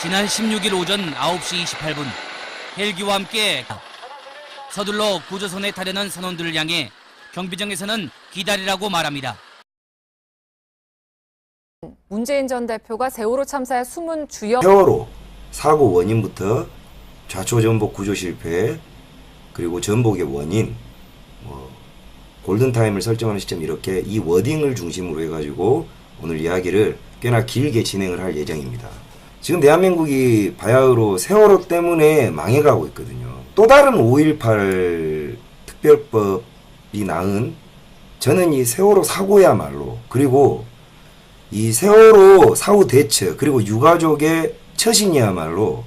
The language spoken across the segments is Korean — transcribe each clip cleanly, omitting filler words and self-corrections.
지난 16일 오전 9시 28분 헬기와 함께 서둘러 구조선에 타려는 선원들을 향해 경비정에서는 기다리라고 말합니다. 문재인 전 대표가 세월호 참사의 숨은 주역 세월호 사고 원인부터 좌초 전복 구조 실패 그리고 전복의 원인 골든타임을 설정하는 시점 이렇게 이 워딩을 중심으로 해가지고 오늘 이야기를 꽤나 길게 진행을 할 예정입니다. 지금 대한민국이 바야흐로 세월호 때문에 망해가고 있거든요. 또 다른 5.18 특별법이 낳은 저는 이 세월호 사고야말로 그리고 이 세월호 사후 대처 그리고 유가족의 처신이야말로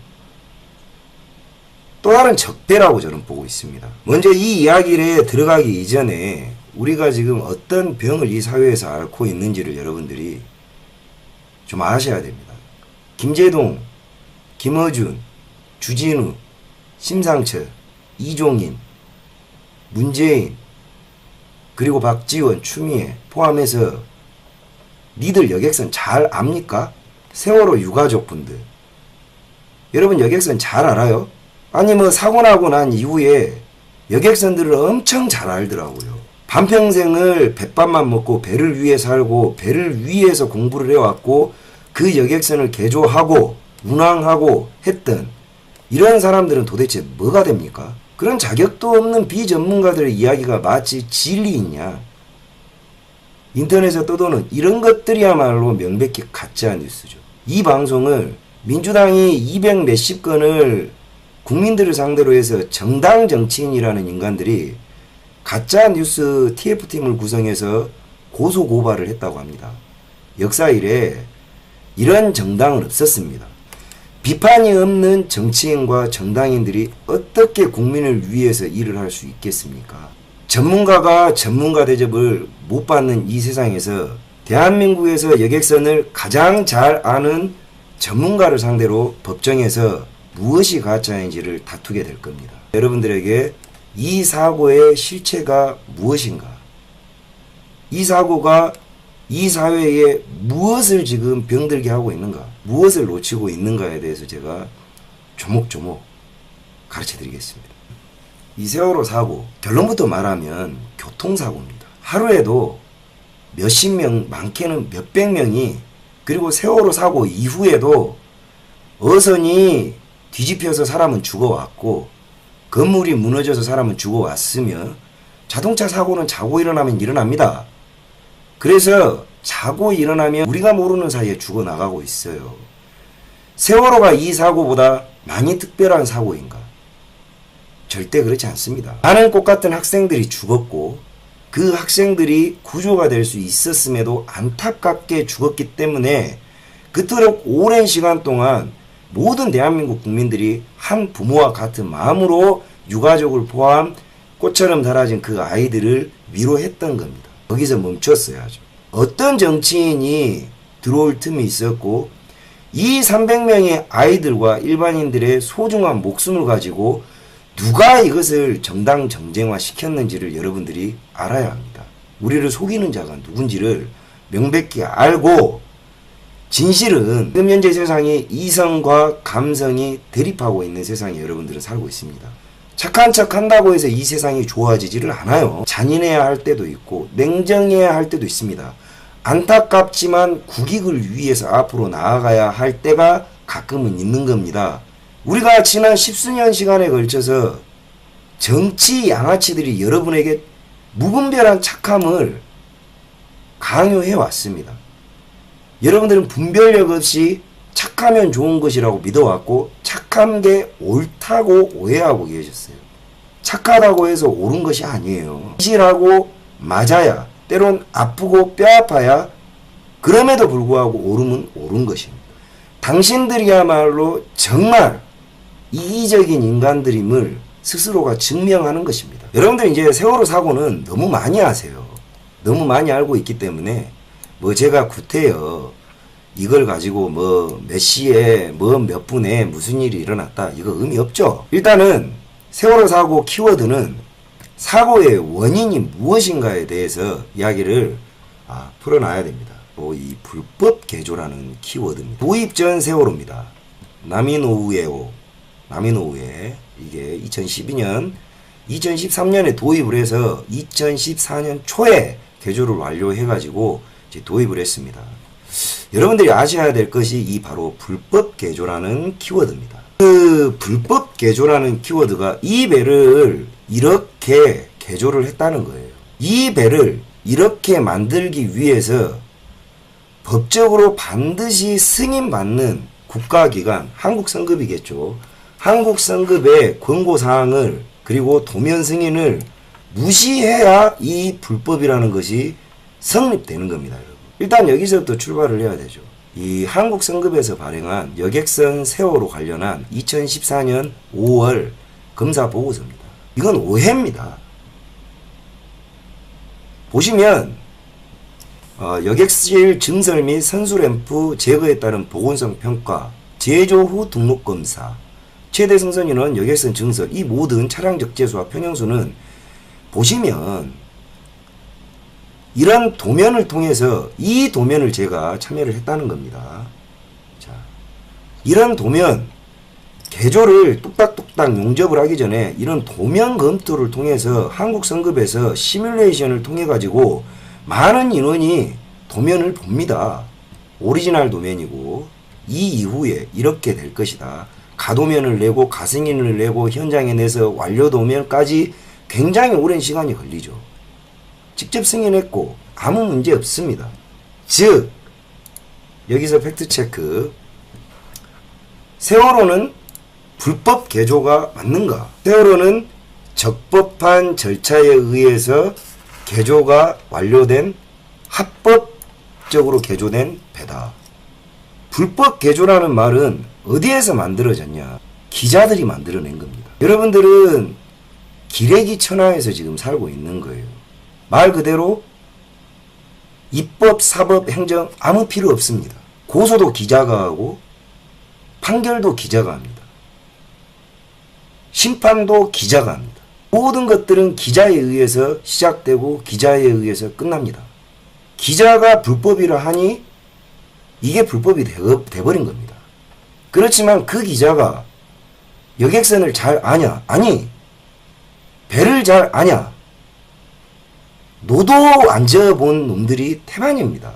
또 다른 적대라고 저는 보고 있습니다. 먼저 이 이야기에 들어가기 이전에 우리가 지금 어떤 병을 이 사회에서 앓고 있는지를 여러분들이 좀 아셔야 됩니다. 김제동, 김어준, 주진우, 심상철, 이종인, 문재인, 그리고 박지원, 추미애 포함해서 니들 여객선 잘 압니까? 세월호 유가족분들. 여러분 여객선 잘 알아요? 아니 뭐 사고 나고 난 이후에 여객선들을 엄청 잘 알더라고요. 반평생을 뱃밥만 먹고 배를 위해 살고 배를 위해서 공부를 해왔고 그 여객선을 개조하고 운항하고 했던 이런 사람들은 도대체 뭐가 됩니까? 그런 자격도 없는 비전문가들의 이야기가 마치 진리 있냐? 인터넷에 떠도는 이런 것들이야말로 명백히 가짜 뉴스죠. 이 방송을 민주당이 200 몇십 건을 국민들을 상대로 해서 정당 정치인이라는 인간들이 가짜 뉴스 TF팀을 구성해서 고소 고발을 했다고 합니다. 역사 이래 이런 정당은 없었습니다. 비판이 없는 정치인과 정당인들이 어떻게 국민을 위해서 일을 할 수 있겠습니까? 전문가가 전문가 대접을 못 받는 이 세상에서 대한민국에서 여객선을 가장 잘 아는 전문가를 상대로 법정에서 무엇이 가짜인지를 다투게 될 겁니다. 여러분들에게 이 사고의 실체가 무엇인가? 이 사고가 이 사회에 무엇을 지금 병들게 하고 있는가? 무엇을 놓치고 있는가에 대해서 제가 조목조목 가르쳐 드리겠습니다. 이 세월호 사고, 결론부터 말하면 교통사고입니다. 하루에도 몇십 명, 많게는 몇백 명이 그리고 세월호 사고 이후에도 어선이 뒤집혀서 사람은 죽어왔고 건물이 무너져서 사람은 죽어왔으며 자동차 사고는 자고 일어나면 일어납니다. 그래서 자고 일어나면 우리가 모르는 사이에 죽어나가고 있어요. 세월호가 이 사고보다 많이 특별한 사고인가? 절대 그렇지 않습니다. 많은 꽃같은 학생들이 죽었고 그 학생들이 구조가 될 수 있었음에도 안타깝게 죽었기 때문에 그토록 오랜 시간 동안 모든 대한민국 국민들이 한 부모와 같은 마음으로 유가족을 포함 꽃처럼 자라진 그 아이들을 위로했던 겁니다. 거기서 멈췄어야죠. 어떤 정치인이 들어올 틈이 있었고 이 300명의 아이들과 일반인들의 소중한 목숨을 가지고 누가 이것을 정당 정쟁화 시켰는지를 여러분들이 알아야 합니다. 우리를 속이는 자가 누군지를 명백히 알고 진실은 지금 현재 세상이 이성과 감성이 대립하고 있는 세상에 여러분들은 살고 있습니다. 착한 척 한다고 해서 이 세상이 좋아지지를 않아요. 잔인해야 할 때도 있고 냉정해야 할 때도 있습니다. 안타깝지만 국익을 위해서 앞으로 나아가야 할 때가 가끔은 있는 겁니다. 우리가 지난 10수년 시간에 걸쳐서 정치 양아치들이 여러분에게 무분별한 착함을 강요해 왔습니다. 여러분들은 분별력 없이 착하면 좋은 것이라고 믿어왔고 착한 게 옳다고 오해하고 계셨어요. 착하다고 해서 옳은 것이 아니에요. 진실하고 맞아야 때론 아프고 뼈아파야 그럼에도 불구하고 옳음은 옳은 것입니다. 당신들이야말로 정말 이기적인 인간들임을 스스로가 증명하는 것입니다. 여러분들 이제 세월호 사고는 너무 많이 아세요. 너무 많이 알고 있기 때문에 뭐 제가 구태여 이걸 가지고 뭐 몇 시에 뭐 몇 분에 무슨 일이 일어났다 이거 의미 없죠. 일단은 세월호 사고 키워드는 사고의 원인이 무엇인가에 대해서 이야기를 풀어놔야 됩니다. 이 불법 개조라는 키워드입니다. 도입 전 세월호입니다. 나미노우에 이게 2013년에 도입을 해서 2014년 초에 개조를 완료해가지고 이제 도입을 했습니다. 여러분들이 아셔야 될 것이 이 바로 불법 개조라는 키워드입니다. 그 불법 개조라는 키워드가 이 배를 이렇게 개조를 했다는 거예요. 이 배를 이렇게 만들기 위해서 법적으로 반드시 승인받는 국가기관, 한국성급이겠죠. 한국성급의 권고사항을 그리고 도면 승인을 무시해야 이 불법이라는 것이 성립되는 겁니다. 여러분. 일단 여기서부터 출발을 해야 되죠. 이 한국성급에서 발행한 여객선 세월호 관련한 2014년 5월 검사 보고서입니다. 이건 오해입니다. 보시면 여객실 증설 및 선수램프 제거에 따른 보건성 평가, 제조 후 등록 검사, 최대 승선 인원, 여객선 증설, 이 모든 차량 적재수와 평형수는 보시면 이런 도면을 통해서 이 도면을 제가 참여를 했다는 겁니다. 자, 이런 도면 개조를 뚝딱뚝딱 용접을 하기 전에 이런 도면 검토를 통해서 한국성급에서 시뮬레이션을 통해 가지고 많은 인원이 도면을 봅니다. 오리지널 도면이고 이 이후에 이렇게 될 것이다. 가도면을 내고 가승인을 내고 현장에 내서 완료 도면까지 굉장히 오랜 시간이 걸리죠. 직접 승인했고 아무 문제 없습니다. 즉 여기서 팩트체크, 세월호는 불법 개조가 맞는가? 세월호는 적법한 절차에 의해서 개조가 완료된 합법적으로 개조된 배다. 불법 개조라는 말은 어디에서 만들어졌냐? 기자들이 만들어낸 겁니다. 여러분들은 기레기 천하에서 지금 살고 있는 거예요. 말 그대로 입법, 사법, 행정 아무 필요 없습니다. 고소도 기자가 하고 판결도 기자가 합니다. 심판도 기자가 합니다. 모든 것들은 기자에 의해서 시작되고 기자에 의해서 끝납니다. 기자가 불법이라 하니 이게 불법이 돼버린 겁니다. 그렇지만 그 기자가 여객선을 잘 아냐? 아니, 배를 잘 아냐? 노도 안 저어본 놈들이 태반입니다.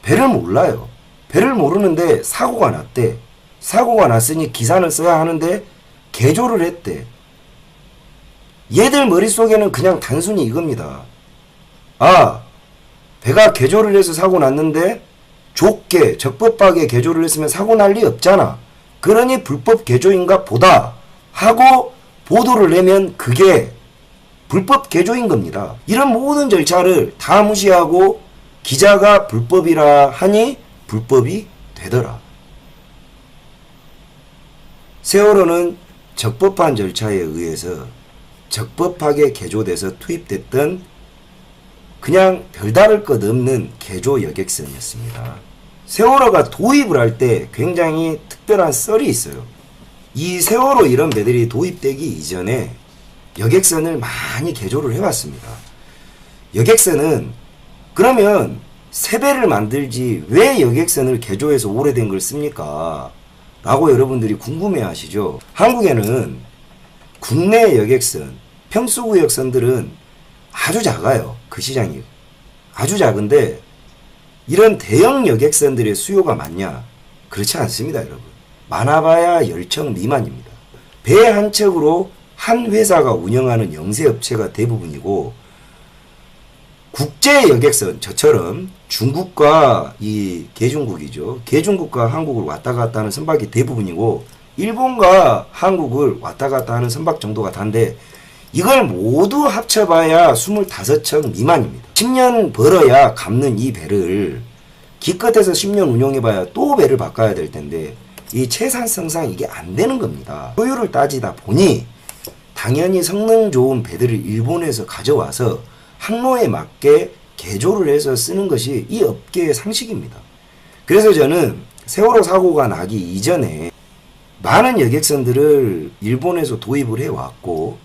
배를 몰라요. 배를 모르는데 사고가 났대. 사고가 났으니 기사는 써야 하는데 개조를 했대. 얘들 머릿속에는 그냥 단순히 이겁니다. 아, 배가 개조를 해서 사고 났는데 좁게 적법하게 개조를 했으면 사고 날 리 없잖아. 그러니 불법 개조인가 보다 하고 보도를 내면 그게 불법 개조인 겁니다. 이런 모든 절차를 다 무시하고 기자가 불법이라 하니 불법이 되더라. 세월호는 적법한 절차에 의해서 적법하게 개조돼서 투입됐던 그냥 별다를 것 없는 개조 여객선이었습니다. 세월호가 도입을 할 때 굉장히 특별한 썰이 있어요. 이 세월호 이런 배들이 도입되기 이전에 여객선을 많이 개조를 해왔습니다. 여객선은 그러면 새 배를 만들지 왜 여객선을 개조해서 오래된 걸 씁니까? 라고 여러분들이 궁금해 하시죠. 한국에는 국내 여객선, 평수구역선들은 아주 작아요. 그 시장이 아주 작은데 이런 대형 여객선들의 수요가 많냐? 그렇지 않습니다, 여러분. 많아봐야 10척 미만입니다. 배 한 척으로 한 회사가 운영하는 영세업체가 대부분이고 국제 여객선, 저처럼 중국과 이 개중국이죠. 개중국과 한국을 왔다 갔다 하는 선박이 대부분이고 일본과 한국을 왔다 갔다 하는 선박 정도가 단데 이걸 모두 합쳐봐야 25척 미만입니다. 10년 벌어야 갚는 이 배를 기껏해서 10년 운용해봐야 또 배를 바꿔야 될 텐데 이 채산성상 이게 안 되는 겁니다. 효율을 따지다 보니 당연히 성능 좋은 배들을 일본에서 가져와서 항로에 맞게 개조를 해서 쓰는 것이 이 업계의 상식입니다. 그래서 저는 세월호 사고가 나기 이전에 많은 여객선들을 일본에서 도입을 해왔고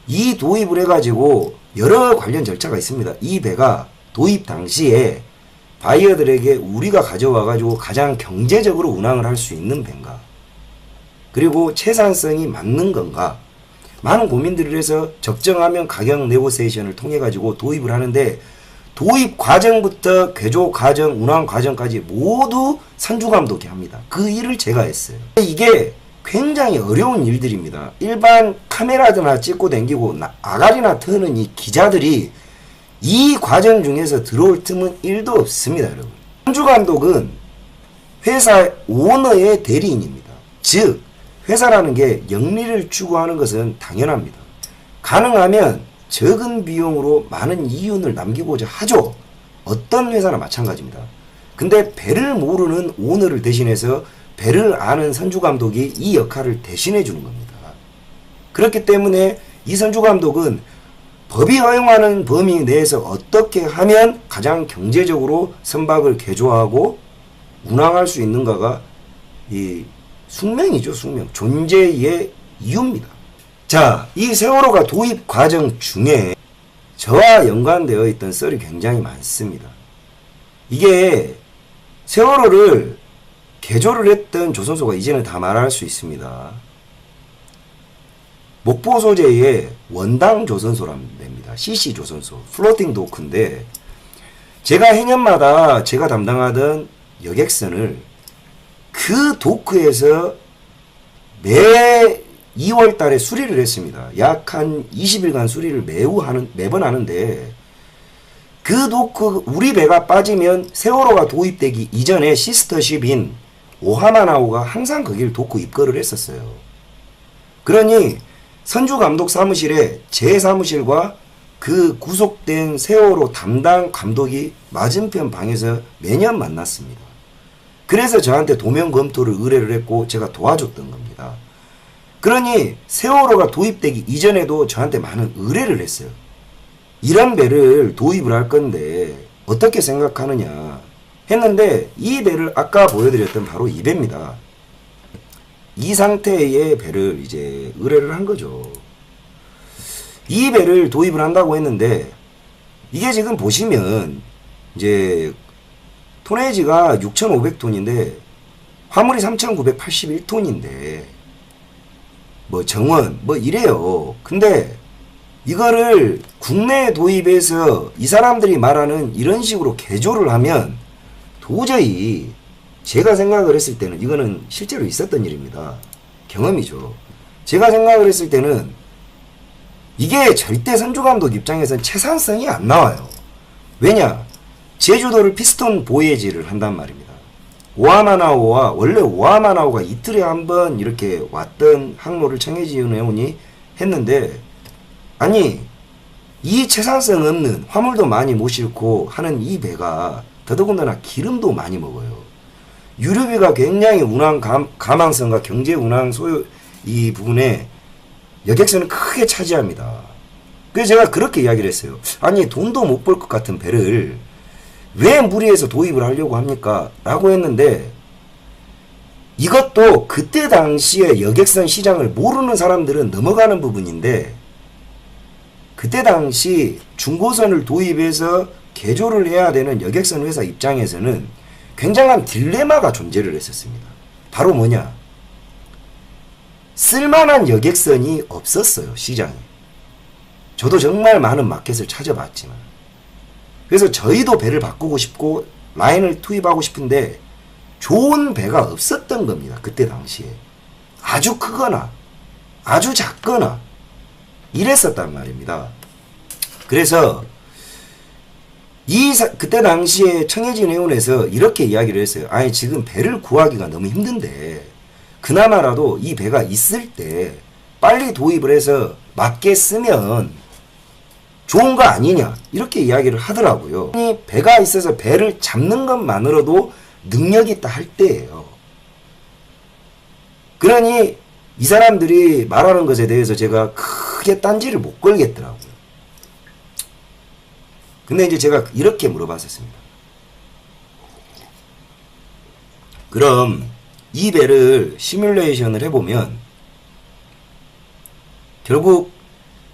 이 도입을 해가지고 여러 관련 절차가 있습니다. 이 배가 도입 당시에 바이어들에게 우리가 가져와가지고 가장 경제적으로 운항을 할 수 있는 배인가? 그리고 채산성이 맞는 건가? 많은 고민들을 해서 적정하면 가격 네고시에이션을 통해 가지고 도입을 하는데 도입 과정부터 개조 과정, 운항 과정까지 모두 선주감독이 합니다. 그 일을 제가 했어요. 이게 굉장히 어려운 일들입니다. 일반 카메라드나 찍고 댕기고 아가리나 트는 이 기자들이 이 과정 중에서 들어올 틈은 1도 없습니다, 여러분. 선주감독은 회사 오너의 대리인입니다. 즉 회사라는 게 영리를 추구하는 것은 당연합니다. 가능하면 적은 비용으로 많은 이윤을 남기고자 하죠. 어떤 회사나 마찬가지입니다. 근데 배를 모르는 오너를 대신해서 배를 아는 선주감독이 이 역할을 대신해 주는 겁니다. 그렇기 때문에 이 선주감독은 법이 허용하는 범위 내에서 어떻게 하면 가장 경제적으로 선박을 개조하고 운항할 수 있는가가 이 숙명이죠, 숙명. 존재의 이유입니다. 자, 이 세월호가 도입 과정 중에 저와 연관되어 있던 썰이 굉장히 많습니다. 이게 세월호를 개조를 했던 조선소가 이제는 다 말할 수 있습니다. 목포 소재의 원당 조선소랍니다. CC 조선소, 플로팅 도크인데 제가 해년마다 제가 담당하던 여객선을 그 도크에서 매 2월 달에 수리를 했습니다. 약 한 20일간 수리를 매번 하는데 그 도크 우리 배가 빠지면 세월호가 도입되기 이전에 시스터십인 오하마나오가 항상 거길 도크 입거를 했었어요. 그러니 선주감독 사무실에 제 사무실과 그 구속된 세월호 담당 감독이 맞은편 방에서 매년 만났습니다. 그래서 저한테 도면 검토를 의뢰를 했고 제가 도와줬던 겁니다. 그러니 세월호가 도입되기 이전에도 저한테 많은 의뢰를 했어요. 이런 배를 도입을 할 건데 어떻게 생각하느냐 했는데 이 배를 아까 보여드렸던 바로 이 배입니다. 이 상태의 배를 이제 의뢰를 한 거죠. 이 배를 도입을 한다고 했는데 이게 지금 보시면 이제 톤에지가 6,500톤인데 화물이 3,981톤인데 뭐 정원 뭐 이래요. 근데 이거를 국내에 도입해서 이 사람들이 말하는 이런 식으로 개조를 하면 도저히 제가 생각을 했을 때는 이거는 실제로 있었던 일입니다. 경험이죠. 제가 생각을 했을 때는 이게 절대 선주감독 입장에서는 채산성이 안 나와요. 왜냐? 제주도를 피스톤 보예지를 한단 말입니다. 오하마나오와 원래 오하마나오가 이틀에 한 번 이렇게 왔던 항로를 청해진 해운이 했는데 아니 이 채산성 없는 화물도 많이 못 싣고 하는 이 배가 더더군다나 기름도 많이 먹어요. 유류비가 굉장히 운항 가망성과 경제 운항 소요 이 부분에 여객선은 크게 차지합니다. 그래서 제가 그렇게 이야기를 했어요. 아니 돈도 못 벌 것 같은 배를 왜 무리해서 도입을 하려고 합니까? 라고 했는데 이것도 그때 당시에 여객선 시장을 모르는 사람들은 넘어가는 부분인데 그때 당시 중고선을 도입해서 개조를 해야 되는 여객선 회사 입장에서는 굉장한 딜레마가 존재를 했었습니다. 바로 뭐냐? 쓸만한 여객선이 없었어요, 시장에. 저도 정말 많은 마켓을 찾아봤지만. 그래서 저희도 배를 바꾸고 싶고 라인을 투입하고 싶은데 좋은 배가 없었던 겁니다. 그때 당시에. 아주 크거나 아주 작거나 이랬었단 말입니다. 그래서 그때 당시에 청해진 해운에서 이렇게 이야기를 했어요. 아니 지금 배를 구하기가 너무 힘든데 그나마라도 이 배가 있을 때 빨리 도입을 해서 맞게 쓰면 좋은 거 아니냐 이렇게 이야기를 하더라고요. 배가 있어서 배를 잡는 것만으로도 능력이 있다 할 때예요. 그러니 이 사람들이 말하는 것에 대해서 제가 크게 딴지를 못 걸겠더라고요. 근데 이제 제가 이렇게 물어봤었습니다. 그럼 이 배를 시뮬레이션을 해보면 결국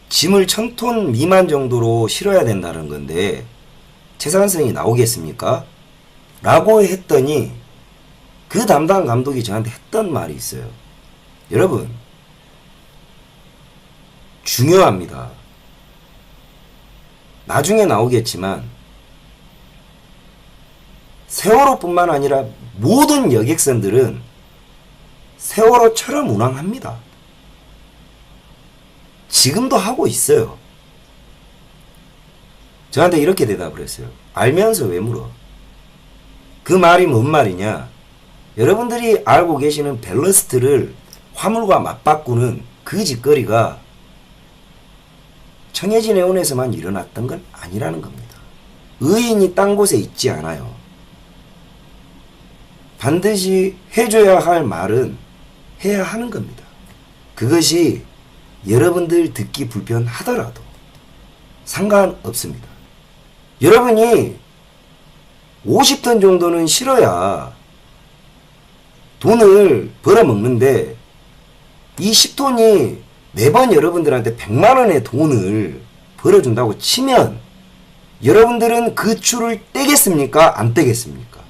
짐을 1,000톤 미만 정도로 실어야 된다는 건데 채산성이 나오겠습니까? 라고 했더니 그 담당 감독이 저한테 했던 말이 있어요. 여러분, 중요합니다. 나중에 나오겠지만 세월호뿐만 아니라 모든 여객선들은 세월호처럼 운항합니다. 지금도 하고 있어요. 저한테 이렇게 대답을 했어요. 알면서 왜 물어? 그 말이 뭔 말이냐? 여러분들이 알고 계시는 밸러스트를 화물과 맞바꾸는 그 짓거리가 청해진 해운에서만 일어났던 건 아니라는 겁니다. 의인이 딴 곳에 있지 않아요. 반드시 해줘야 할 말은 해야 하는 겁니다. 그것이 여러분들 듣기 불편하더라도 상관없습니다. 여러분이 50톤 정도는 실어야 돈을 벌어먹는데 이 10톤이 매번 여러분들한테 100만 원의 돈을 벌어준다고 치면 여러분들은 그 추를 떼겠습니까? 안 떼겠습니까?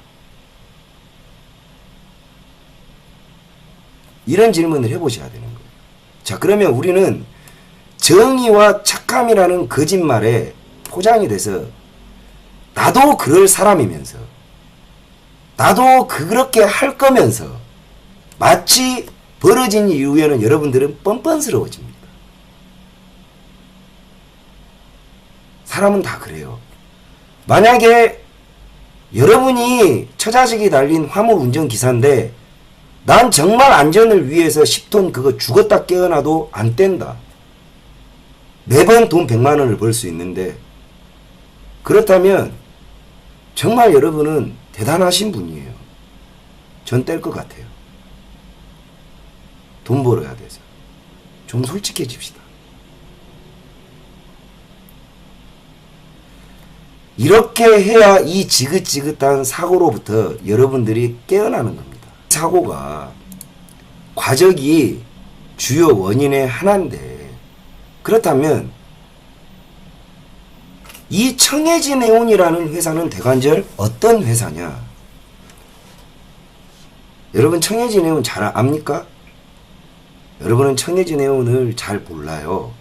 이런 질문을 해보셔야 되는 거예요. 자, 그러면 우리는 정의와 착함이라는 거짓말에 포장이 돼서 나도 그럴 사람이면서 나도 그렇게 할 거면서 마치 벌어진 이후에는 여러분들은 뻔뻔스러워집니다. 사람은 다 그래요. 만약에 여러분이 처자식이 달린 화물 운전기사인데 난 정말 안전을 위해서 10톤 그거 죽었다 깨어나도 안 뗀다. 매번 돈 100만 원을 벌 수 있는데 그렇다면 정말 여러분은 대단하신 분이에요. 전 뗄 것 같아요. 돈 벌어야 돼서. 좀 솔직해집시다. 이렇게 해야 이 지긋지긋한 사고로부터 여러분들이 깨어나는 겁니다. 사고가 과적이 주요 원인의 하나인데 그렇다면 이 청해진 해운이라는 회사는 대관절 어떤 회사냐? 여러분 청해진 해운 잘 압니까? 여러분은 청해진 해운을 잘 몰라요.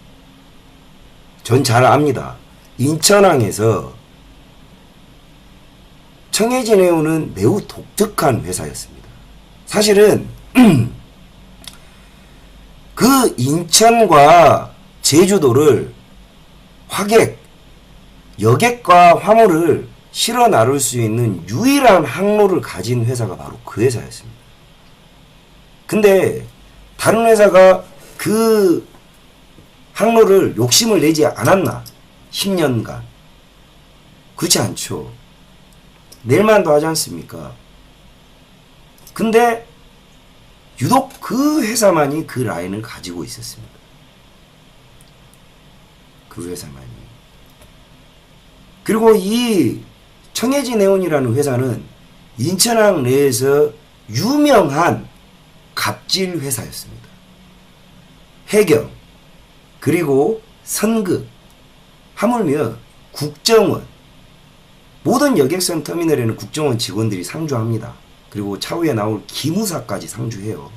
전 잘 압니다. 인천항에서 청해진 해운은 매우 독특한 회사였습니다. 사실은 그 인천과 제주도를 화객, 여객과 화물을 실어 나를 수 있는 유일한 항로를 가진 회사가 바로 그 회사였습니다. 근데 다른 회사가 그 항로를 욕심을 내지 않았나? 10년간. 그렇지 않죠. 낼만도 하지 않습니까? 근데 유독 그 회사만이 그 라인을 가지고 있었습니다. 그 회사만이. 그리고 이 청해진 해운이라는 회사는 인천항 내에서 유명한 갑질 회사였습니다. 해경, 그리고 선급, 하물며 국정원, 모든 여객선 터미널에는 국정원 직원들이 상주합니다. 그리고 차후에 나올 기무사까지 상주해요.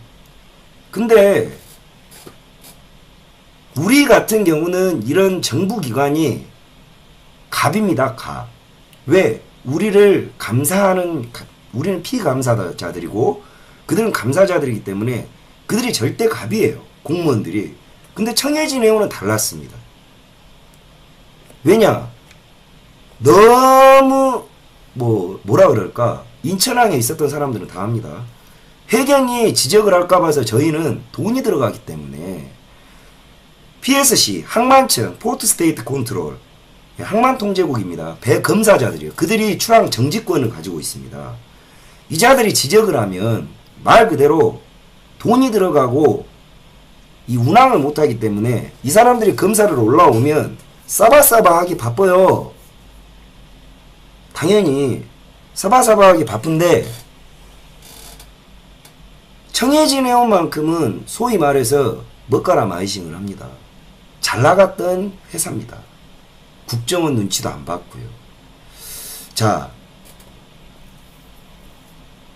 근데 우리 같은 경우는 이런 정부기관이 갑입니다. 갑. 왜? 우리를 감사하는, 우리는 피감사자들이고 그들은 감사자들이기 때문에 그들이 절대 갑이에요. 공무원들이. 근데 청해진 해운은 달랐습니다. 왜냐? 너무 뭐라 그럴까? 인천항에 있었던 사람들은 다 합니다. 해경이 지적을 할까 봐서 저희는 돈이 들어가기 때문에 PSC, 항만청, 포트 스테이트 컨트롤, 항만통제국입니다. 배검사자들이요. 그들이 출항 정지권을 가지고 있습니다. 이 자들이 지적을 하면 말 그대로 돈이 들어가고 이 운항을 못하기 때문에 이 사람들이 검사를 올라오면 싸바싸바하기 바빠요. 당연히 싸바싸바하기 바쁜데 청해진 해운만큼은 소위 말해서 먹가라 마이싱을 합니다. 잘 나갔던 회사입니다. 국정원 눈치도 안 봤고요. 자,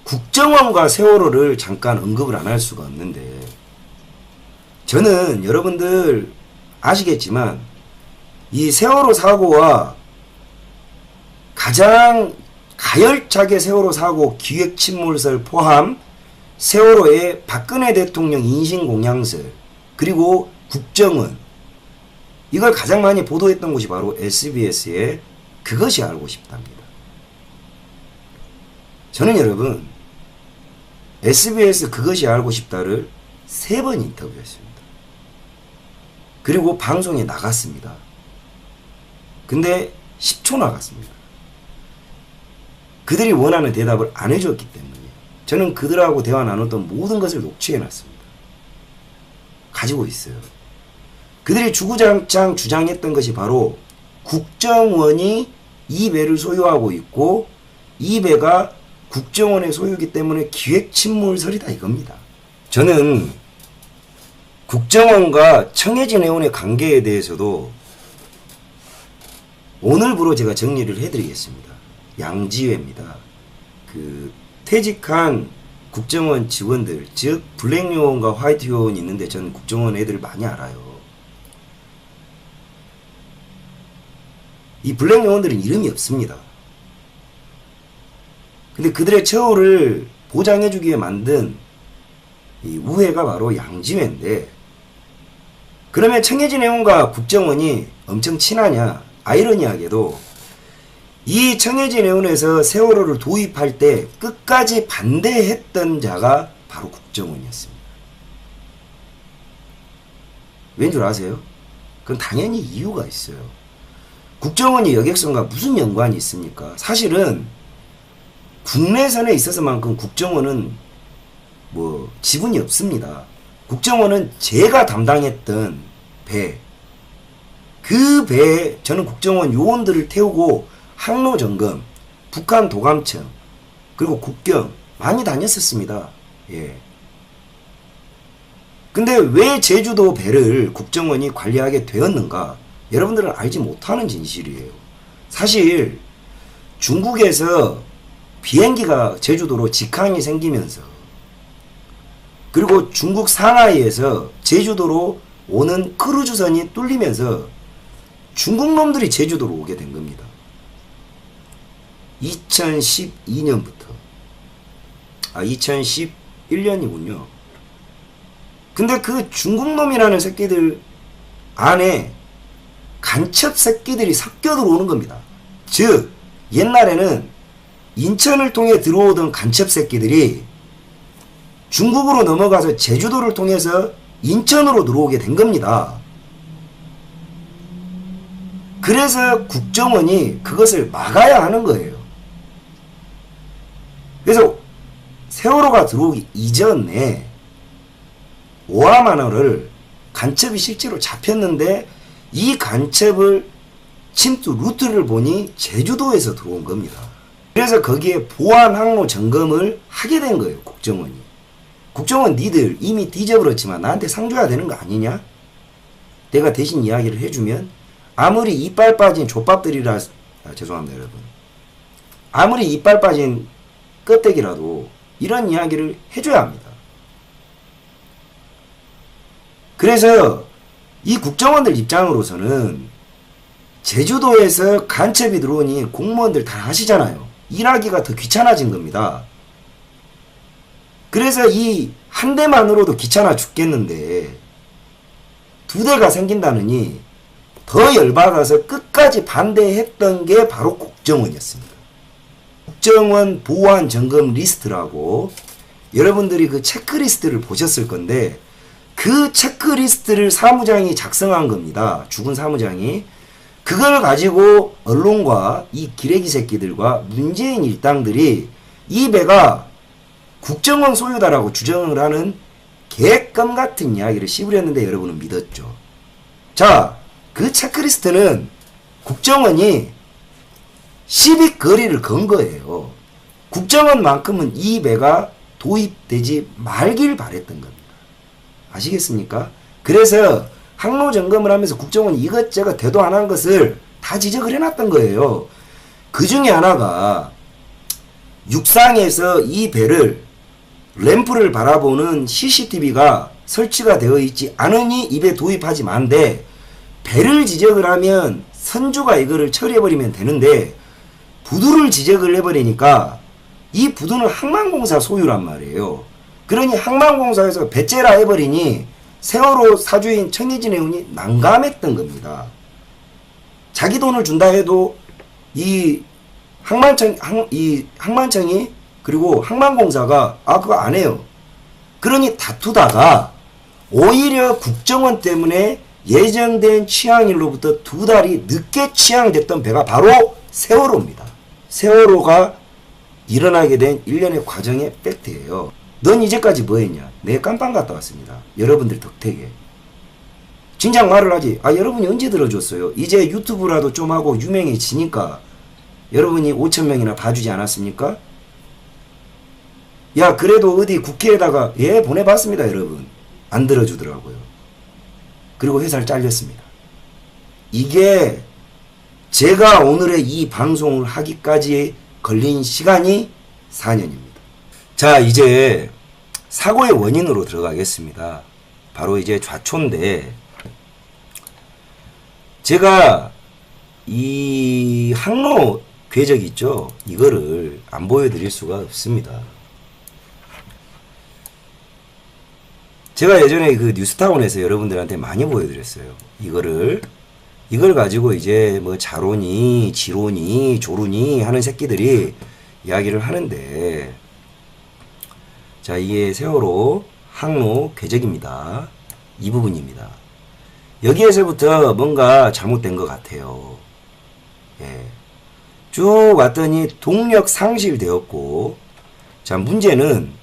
국정원과 세월호를 잠깐 언급을 안 할 수가 없는데, 저는 여러분들 아시겠지만 이 세월호 사고와 가장 가열차게 세월호 사고 기획침몰설 포함 세월호의 박근혜 대통령 인신공양설 그리고 국정원, 이걸 가장 많이 보도했던 곳이 바로 SBS의 그것이 알고 싶답니다. 저는 여러분 SBS 그것이 알고 싶다를 3번 인터뷰했습니다. 그리고 방송에 나갔습니다. 근데 10초 나갔습니다. 그들이 원하는 대답을 안 해줬기 때문에 저는 그들하고 대화 나눴던 모든 것을 녹취해놨습니다. 가지고 있어요. 그들이 주구장창 주장했던 것이 바로 국정원이 이 배를 소유하고 있고 이 배가 국정원의 소유이기 때문에 기획침몰설이다 이겁니다. 저는 국정원과 청해진 해운의 관계에 대해서도 오늘부로 제가 정리를 해드리겠습니다. 양지회입니다. 그 퇴직한 국정원 직원들, 즉 블랙 요원과 화이트 요원이 있는데 저는 국정원 애들을 많이 알아요. 이 블랙 요원들은 이름이 없습니다. 근데 그들의 처우를 보장해주기 위해 만든 이 우회가 바로 양지회인데, 그러면 청해진 해운과 국정원이 엄청 친하냐? 아이러니하게도 이 청해진 해운에서 세월호를 도입할 때 끝까지 반대했던 자가 바로 국정원이었습니다. 왠 줄 아세요? 그건 당연히 이유가 있어요. 국정원이 여객선과 무슨 연관이 있습니까? 사실은 국내선에 있어서만큼 국정원은 뭐 지분이 없습니다. 국정원은 제가 담당했던 배, 그 배에 저는 국정원 요원들을 태우고 항로 점검, 북한 도감청, 그리고 국경 많이 다녔었습니다. 예. 근데 왜 제주도 배를 국정원이 관리하게 되었는가? 여러분들은 알지 못하는 진실이에요. 사실 중국에서 비행기가 제주도로 직항이 생기면서, 그리고 중국 상하이에서 제주도로 오는 크루즈선이 뚫리면서 중국 놈들이 제주도로 오게 된 겁니다. 2012년부터. 2011년이군요. 근데 그 중국 놈이라는 새끼들 안에 간첩 새끼들이 섞여 들어오는 겁니다. 즉 옛날에는 인천을 통해 들어오던 간첩 새끼들이 중국으로 넘어가서 제주도를 통해서 인천으로 들어오게 된 겁니다. 그래서 국정원이 그것을 막아야 하는 거예요. 그래서 세월호가 들어오기 이전에 오하마너를 간첩이 실제로 잡혔는데 이 간첩을 침투 루트를 보니 제주도에서 들어온 겁니다. 그래서 거기에 보안 항로 점검을 하게 된 거예요, 국정원이. 국정원 니들 이미 뒤져버렸지만 나한테 상 줘야 되는 거 아니냐? 내가 대신 이야기를 해주면 아무리 이빨 빠진 족밥들이라, 죄송합니다 여러분, 아무리 이빨 빠진 껍데기라도 이런 이야기를 해줘야 합니다. 그래서 이 국정원들 입장으로서는 제주도에서 간첩이 들어오니 공무원들 다 아시잖아요. 일하기가 더 귀찮아진 겁니다. 그래서 이 한 대만으로도 귀찮아 죽겠는데 2대가 생긴다느니 더 열받아서 끝까지 반대했던 게 바로 국정원이었습니다. 국정원 보안 점검 리스트라고 여러분들이 그 체크리스트를 보셨을 건데 그 체크리스트를 사무장이 작성한 겁니다. 죽은 사무장이. 그걸 가지고 언론과 이 기레기 새끼들과 문재인 일당들이 이 배가 국정원 소유다라고 주장을 하는 개껌 같은 이야기를 씹으렸는데 여러분은 믿었죠. 자, 그 체크리스트는 국정원이 시비거리를 건 거예요. 국정원만큼은 이 배가 도입되지 말길 바랬던 겁니다. 아시겠습니까? 그래서 항로 점검을 하면서 국정원이 이것저것 대도 안 한 것을 다 지적을 해놨던 거예요. 그 중에 하나가 육상에서 이 배를 램프를 바라보는 CCTV가 설치가 되어 있지 않으니 이 배 도입하지 마는데 배를 지적을 하면 선주가 이거를 처리해버리면 되는데 부두를 지적을 해버리니까 이 부두는 항만공사 소유란 말이에요. 그러니 항만공사에서 배째라 해버리니 세월호 사주인 청해진 해운이 난감했던 겁니다. 자기 돈을 준다 해도 이 항만청이 그리고 항만공사가 그거 안 해요. 그러니 다투다가 오히려 국정원 때문에 예정된 취항일로부터 2달이 늦게 취항됐던 배가 바로 세월호입니다. 세월호가 일어나게 된 일련의 과정의 팩트예요. 넌 이제까지 뭐 했냐? 내 깜빵 갔다 왔습니다. 여러분들 덕택에. 진작 말을 하지. 여러분이 언제 들어줬어요? 이제 유튜브라도 좀 하고 유명해지니까 여러분이 5,000명이나 봐주지 않았습니까? 야, 그래도 어디 국회에다가 보내봤습니다, 여러분. 안 들어주더라고요. 그리고 회사를 잘렸습니다. 이게 제가 오늘의 이 방송을 하기까지 걸린 시간이 4년입니다. 자, 이제 사고의 원인으로 들어가겠습니다. 바로 이제 좌초인데, 제가 이 항로 궤적 있죠? 이거를 안 보여드릴 수가 없습니다. 제가 예전에 그 뉴스타운에서 여러분들한테 많이 보여드렸어요. 이걸 가지고 이제 뭐 자로니, 지로니, 조루니 하는 새끼들이 이야기를 하는데, 자, 이게 세월호 항로 궤적입니다. 이 부분입니다. 여기에서부터 뭔가 잘못된 것 같아요. 쭉 왔더니 동력 상실되었고, 자, 문제는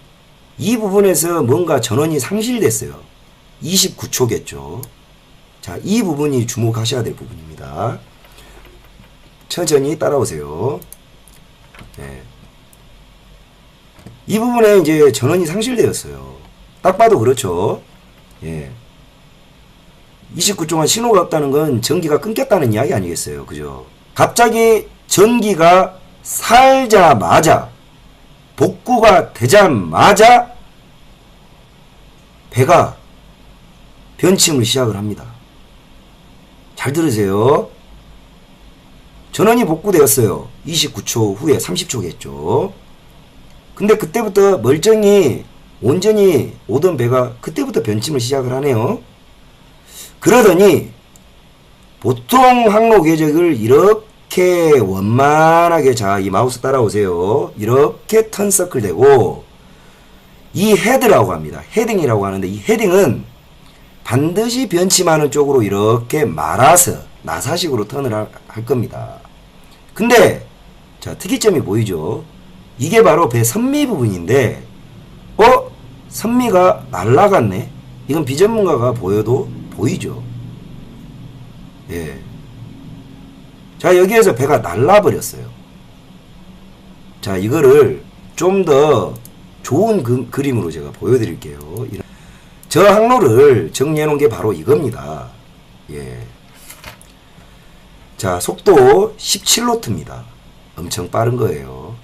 이 부분에서 뭔가 전원이 상실됐어요. 29초겠죠. 자, 이 부분이 주목하셔야 될 부분입니다. 천천히 따라오세요. 이 부분에 이제 전원이 상실되었어요. 딱 봐도 그렇죠. 29초간 신호가 없다는 건 전기가 끊겼다는 이야기 아니겠어요. 그죠? 갑자기 전기가 살자마자, 복구가 되자마자 배가 변침을 시작을 합니다. 잘 들으세요. 전원이 복구되었어요. 29초 후에 30초겠죠. 근데 그때부터 멀쩡히 온전히 오던 배가 그때부터 변침을 시작을 하네요. 그러더니 보통 항로 궤적을 이렇게 원만하게, 자, 이 마우스 따라오세요. 이렇게 턴서클 되고, 이 헤드라고 합니다. 헤딩이라고 하는데, 이 헤딩은 반드시 변침하는 쪽으로 이렇게 말아서 나사식으로 턴을 할 겁니다. 근데 자, 특이점이 보이죠? 이게 바로 배 선미 부분인데, 선미가 날라갔네? 이건 비전문가가 보여도 보이죠? 자, 여기에서 배가 날라버렸어요. 자, 이거를 좀 더 좋은 그림으로 제가 보여드릴게요. 저 항로를 정리해 놓은 게 바로 이겁니다. 자, 속도 17노트입니다. 엄청 빠른 거예요.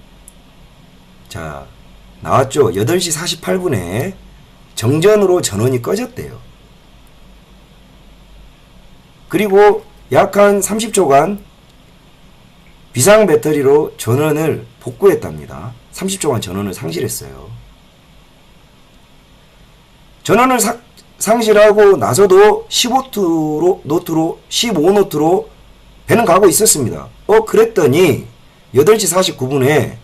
자, 나왔죠? 8시 48분에 정전으로 전원이 꺼졌대요. 그리고 약 한 30초간 비상 배터리로 전원을 복구했답니다. 30초간 전원을 상실했어요. 전원을 상실하고 나서도 15노트로 배는 가고 있었습니다. 그랬더니 8시 49분에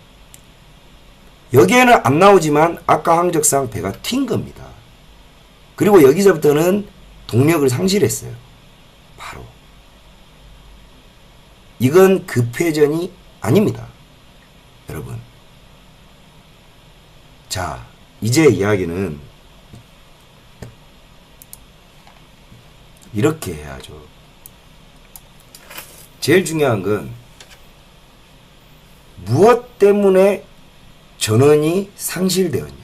여기에는 안 나오지만 아까 항적상 배가 튄 겁니다. 그리고 여기서부터는 동력을 상실했어요. 바로. 이건 급회전이 아닙니다. 여러분. 자, 이제 이야기는 이렇게 해야죠. 제일 중요한 건 무엇 때문에 전원이 상실되었냐.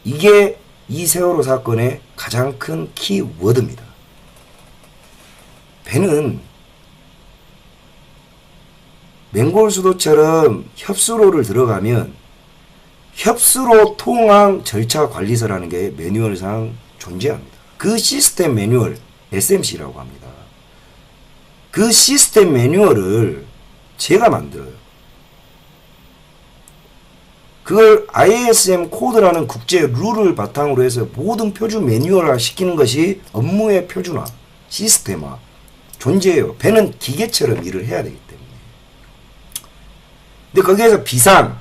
이게 이 세월호 사건의 가장 큰 키워드입니다. 배는 맹골 수도처럼 협수로를 들어가면 협수로 통항 절차 관리서라는 게 매뉴얼상 존재합니다. 그 시스템 매뉴얼 SMC라고 합니다. 그 시스템 매뉴얼을 제가 만들어요. 그걸 IASM 코드라는 국제 룰을 바탕으로 해서 모든 표준 매뉴얼화 시키는 것이 업무의 표준화, 시스템화 존재해요. 배는 기계처럼 일을 해야 되기 때문에. 근데 거기에서 비상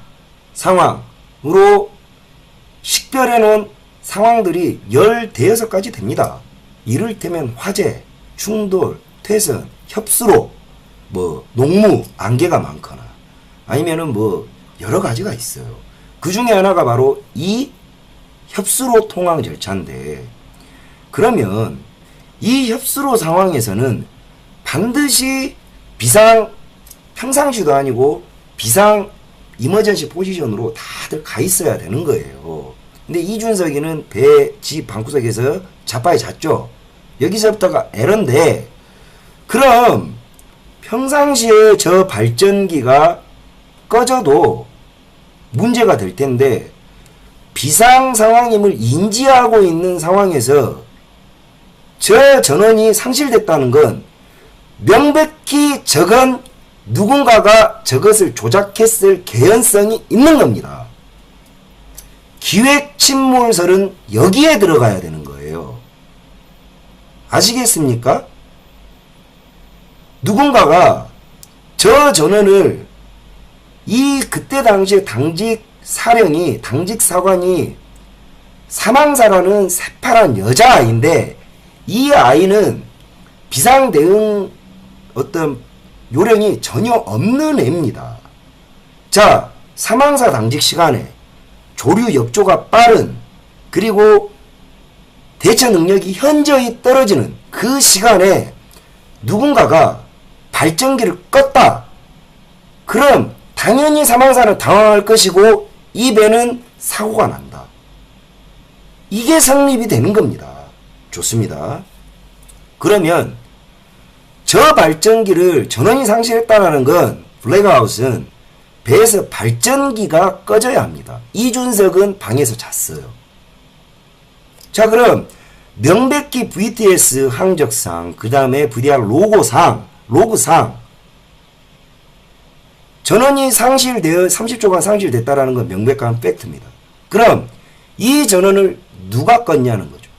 상황으로 식별해 놓은 상황들이 15가지 됩니다. 이를테면 화재, 충돌, 퇴선, 협수로, 농무, 안개가 많거나 아니면은 여러 가지가 있어요. 그 중에 하나가 바로 이 협수로 통항 절차인데, 그러면 이 협수로 상황에서는 반드시 비상 평상시도 아니고 비상 이머전시 포지션으로 다들 가 있어야 되는 거예요. 근데 이준석이는 배 집 방구석에서 자빠에 잤죠. 여기서부터가 에러인데, 그럼 평상시에 저 발전기가 꺼져도 문제가 될 텐데, 비상 상황임을 인지하고 있는 상황에서 저 전원이 상실됐다는 건 명백히 저건 누군가가 저것을 조작했을 개연성이 있는 겁니다. 기획 침몰설은 여기에 들어가야 되는 거예요. 아시겠습니까? 누군가가 저 전원을 그때 당시에 당직 사령이, 당직 사관이 사망사라는 새파란 여자아이인데, 이 아이는 비상대응 어떤 요령이 전혀 없는 애입니다. 자, 사망사 당직 시간에 조류 역조가 빠른, 그리고 대처 능력이 현저히 떨어지는 그 시간에 누군가가 발전기를 껐다. 그럼 당연히 사망사는 당황할 것이고 이 배는 사고가 난다. 이게 성립이 되는 겁니다. 좋습니다. 그러면 저 발전기를 전원이 상실했다는 건, 블랙아웃은 배에서 발전기가 꺼져야 합니다. 이준석은 방에서 잤어요. 자, 그럼 명백히 VTS 항적상, 그 다음에 VDR 로그상 전원이 상실되어 30초간 상실됐다는 건 명백한 팩트입니다. 그럼 이 전원을 누가 껐냐는 거죠.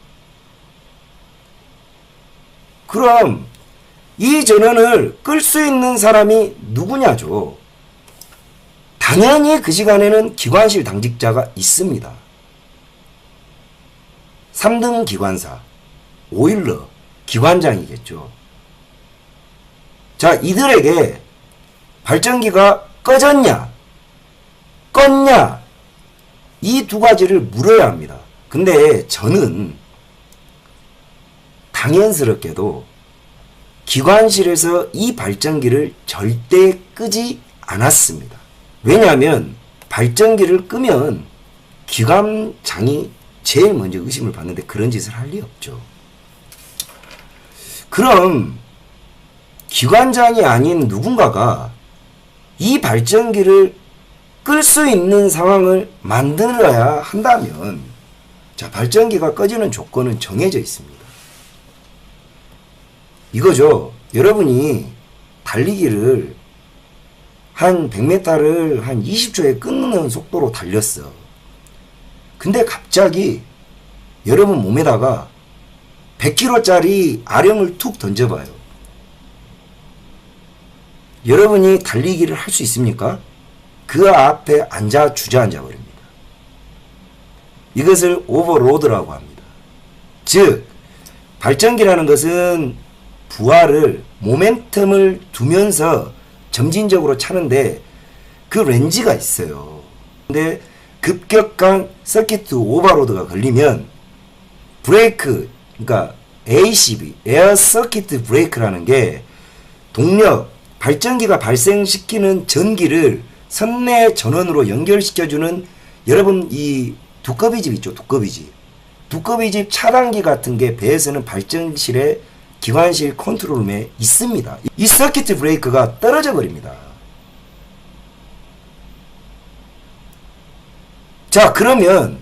그럼 이 전원을 끌 수 있는 사람이 누구냐죠. 당연히 그 시간에는 기관실 당직자가 있습니다. 3등 기관사, 오일러, 기관장이겠죠. 자, 이들에게 발전기가 꺼졌냐, 껐냐, 이 두 가지를 물어야 합니다. 근데 저는 당연스럽게도 기관실에서 이 발전기를 절대 끄지 않았습니다. 왜냐하면 발전기를 끄면 기관장이 제일 먼저 의심을 받는데 그런 짓을 할 리 없죠. 그럼 기관장이 아닌 누군가가 이 발전기를 끌 수 있는 상황을 만들어야 한다면, 자, 발전기가 꺼지는 조건은 정해져 있습니다. 이거죠. 여러분이 달리기를 한 100m를 한 20초에 끊는 속도로 달렸어. 근데 갑자기 여러분 몸에다가 100kg짜리 아령을 툭 던져봐요. 여러분이 달리기를 할 수 있습니까? 그 앞에 주저앉아 버립니다. 이것을 오버로드라고 합니다. 즉, 발전기라는 것은 부하를, 모멘텀을 두면서 점진적으로 차는데 그 렌즈가 있어요. 근데 급격한 서킷 오버로드가 걸리면 브레이크, 그러니까 ACB, 에어 서킷 브레이크라는 게 동력, 발전기가 발생시키는 전기를 선내 전원으로 연결시켜주는, 여러분 이 두꺼비집 있죠, 두꺼비집 차단기 같은 게 배에서는 발전실에, 기관실 컨트롤룸에 있습니다. 이 서킷 브레이크가 떨어져 버립니다. 그럼 발전기가 꺼지는 거예요. 이 서킷 브레이크가 떨어지면 발전기가 자, 그러면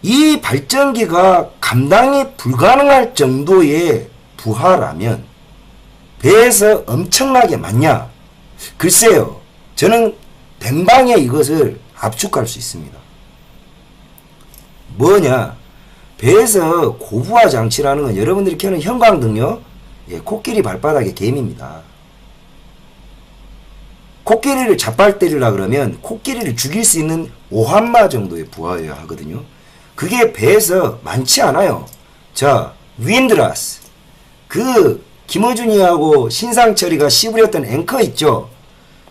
이 발전기가 감당이 불가능할 정도의 부하라면 배에서 엄청나게 많냐? 글쎄요. 저는 댕방에 이것을 압축할 수 있습니다. 뭐냐? 배에서 고부하 장치라는 건 여러분들이 켜는 형광등요. 예, 코끼리 발바닥의 개입니다. 코끼리를 자빨 때리려 그러면 코끼리를 죽일 수 있는 오한마 정도의 부하여야 하거든요. 그게 배에서 많지 않아요. 자, 윈드라스. 그 김어준이하고 신상철이가 씹으렸던 앵커 있죠.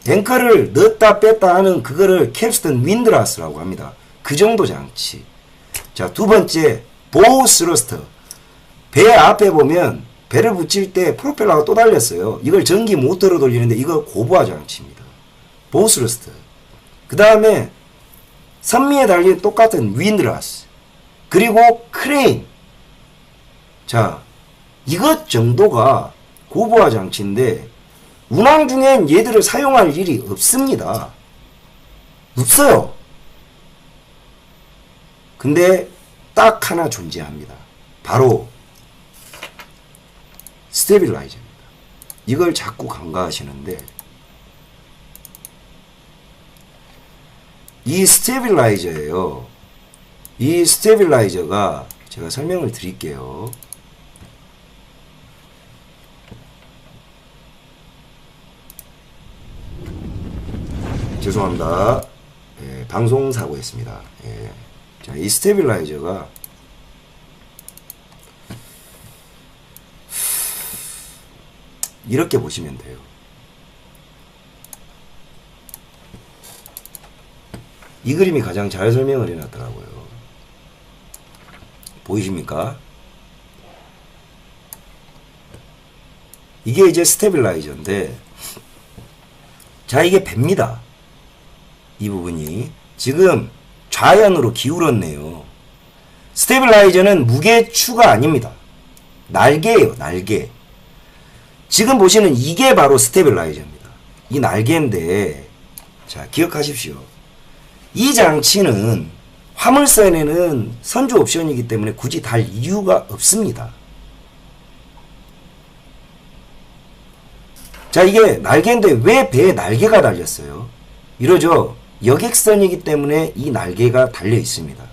앵커를 넣었다 뺐다 하는 그거를 캡스톤 윈드라스라고 합니다. 그 정도 장치. 자, 두 번째 보우 스러스터. 배 앞에 보면 배를 붙일 때 프로펠러가 또 달렸어요. 이걸 전기 모터로 돌리는데 이거 고부하 장치입니다. 보우 스러스터. 그 다음에 선미에 달린 똑같은 윈드라스. 그리고 크레인. 자, 이것 정도가 고부하 장치인데 운항 중엔 얘들을 사용할 일이 없습니다. 없어요. 근데 딱 하나 존재합니다. 바로 스테빌라이저입니다. 이걸 자꾸 간과하시는데 이 스테빌라이저예요. 이 스테빌라이저가 제가 설명을 드릴게요. 죄송합니다. 예, 방송사고였습니다. 예. 자, 이 스테빌라이저가 이렇게 보시면 돼요. 이 그림이 가장 잘 설명을 해놨더라고요. 보이십니까? 이게 이제 스테빌라이저인데, 자, 이게 배입니다. 이 부분이 지금 좌연으로 기울었네요. 스테빌라이저는 무게추가 아닙니다. 날개예요, 날개. 지금 보시는 이게 바로 스테빌라이저입니다. 이 날개인데, 자, 기억하십시오. 이 장치는 화물선에는 선주 옵션이기 때문에 굳이 달 이유가 없습니다. 자, 이게 날개인데 왜 배에 날개가 달렸어요? 이러죠. 여객선이기 때문에 이 날개가 달려 있습니다.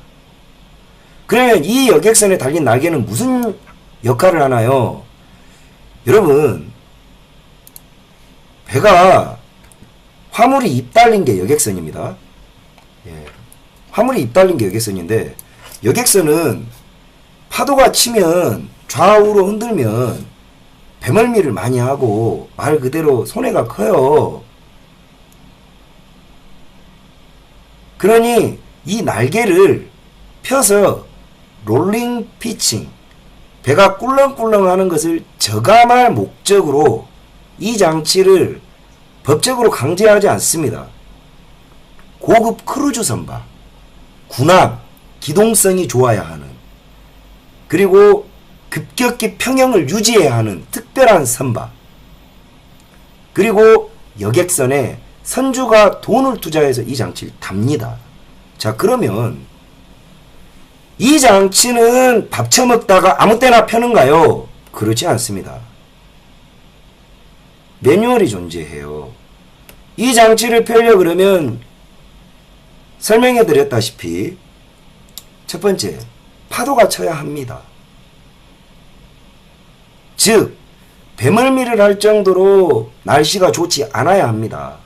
그러면 이 여객선에 달린 날개는 무슨 역할을 하나요? 여러분, 배가 화물이 입달린 게 여객선입니다. 예. 화물이 입달린 게 여객선인데, 여객선은 파도가 치면 좌우로 흔들면 배멀미를 많이 하고 말 그대로 손해가 커요. 그러니 이 날개를 펴서 롤링 피칭, 배가 꿀렁꿀렁 하는 것을 저감할 목적으로 이 장치를 법적으로 강제하지 않습니다. 고급 크루즈 선박, 군함, 기동성이 좋아야 하는, 그리고 급격히 평형을 유지해야 하는 특별한 선박, 그리고 여객선에 선주가 돈을 투자해서 이 장치를 답니다. 자, 그러면 이 장치는 밥 처먹다가 아무 때나 펴는가요? 그렇지 않습니다. 매뉴얼이 존재해요. 이 장치를 펴려 그러면 설명해 드렸다시피 첫 번째, 파도가 쳐야 합니다. 즉, 배멀미를 할 정도로 날씨가 좋지 않아야 합니다.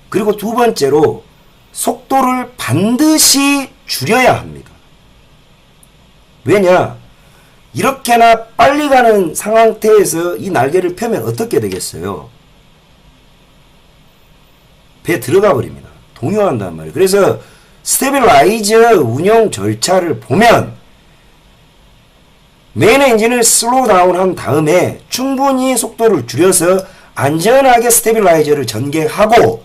그리고 두 번째로 속도를 반드시 줄여야 합니다. 왜냐? 이렇게나 빨리 가는 상태에서 이 날개를 펴면 어떻게 되겠어요? 배에 들어가 버립니다. 동요한단 말이에요. 그래서 스테빌라이저 운영 절차를 보면 메인 엔진을 슬로우 다운 한 다음에 충분히 속도를 줄여서 안전하게 스테빌라이저를 전개하고,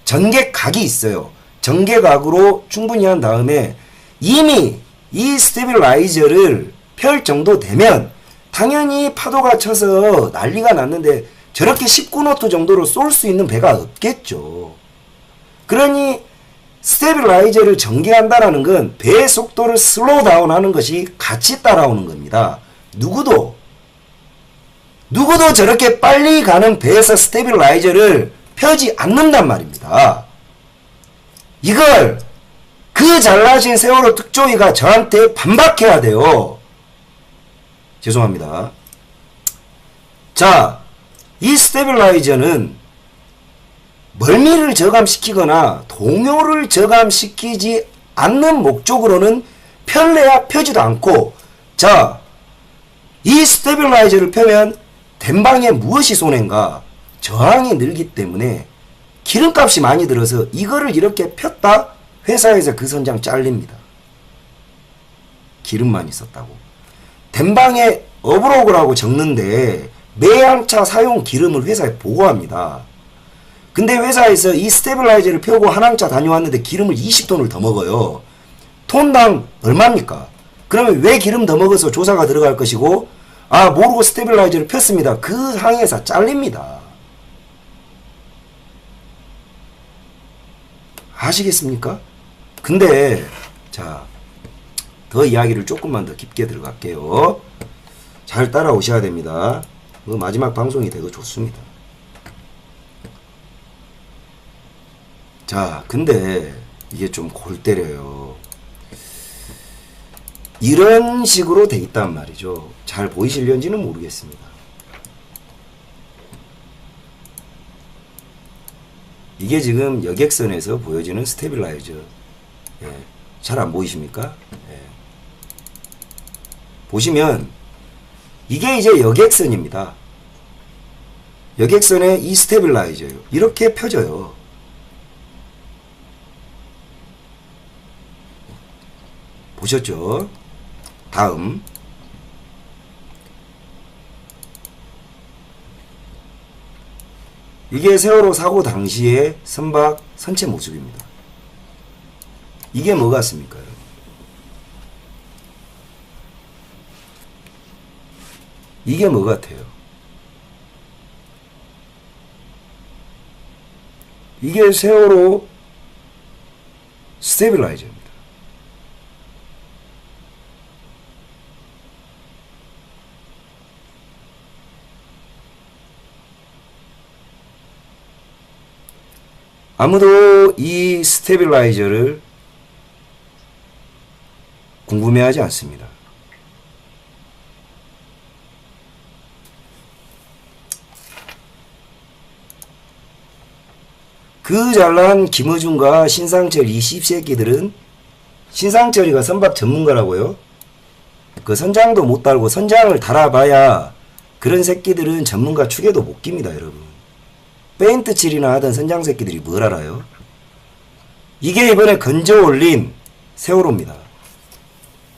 전개각이 있어요. 전개각으로 충분히 한 다음에 이미 이 스테빌라이저를 펼 정도 되면 당연히 파도가 쳐서 난리가 났는데 저렇게 19노트 정도로 쏠 수 있는 배가 없겠죠. 그러니 스테빌라이저를 전개한다라는 건 배의 속도를 슬로우 다운 하는 것이 같이 따라오는 겁니다. 누구도 저렇게 빨리 가는 배에서 스테빌라이저를 펴지 않는단 말입니다. 이걸 그 잘나신 세월호 특조위가 저한테 반박해야 돼요. 죄송합니다. 자, 이 스테빌라이저는 멀미를 저감시키거나 동요를 저감시키지 않는 목적으로는 펼래야 펴지도 않고, 자, 이 스테빌라이저를 펴면 된방에 무엇이 손해인가? 저항이 늘기 때문에 기름값이 많이 들어서 이거를 이렇게 폈다? 회사에서 그 선장 잘립니다. 기름만 있었다고. 된방에 어브로그라고 적는데 매항차 사용 기름을 회사에 보고합니다. 근데 회사에서 이 스테빌라이저를 펴고 한 항차 다녀왔는데 기름을 20톤을 더 먹어요. 톤당 얼마입니까? 그러면 왜 기름 더 먹어서 조사가 들어갈 것이고, 아, 모르고 스테빌라이저를 폈습니다. 그 항해사 잘립니다. 아시겠습니까? 근데 자, 더 이야기를 조금만 더 깊게 들어갈게요. 잘 따라오셔야 됩니다. 그 마지막 방송이 되고 좋습니다. 자, 근데 이게 좀 골 때려요. 이런 식으로 돼 있단 말이죠. 잘 보이실런지는 모르겠습니다. 이게 지금 여객선에서 보여지는 스테빌라이저. 예, 잘 안 보이십니까? 예. 보시면 이게 이제 여객선입니다. 여객선의 이 스테빌라이저요. 이렇게 펴져요. 보셨죠? 다음, 이게 세월호 사고 당시의 선박 선체 모습입니다. 이게 뭐 같습니까? 이게 뭐 같아요? 이게 세월호 스테빌라이저입니다. 아무도 이 스테빌라이저를 궁금해하지 않습니다. 그 잘난 김어준과 신상철 이 씹새끼들은, 신상철이가 선박 전문가라고요? 그 선장도 못 달고 선장을 달아봐야 그런 새끼들은 전문가 축에도 못 깁니다, 여러분. 페인트 칠이나 하던 선장 새끼들이 뭘 알아요? 이게 이번에 건져 올린 세월호입니다.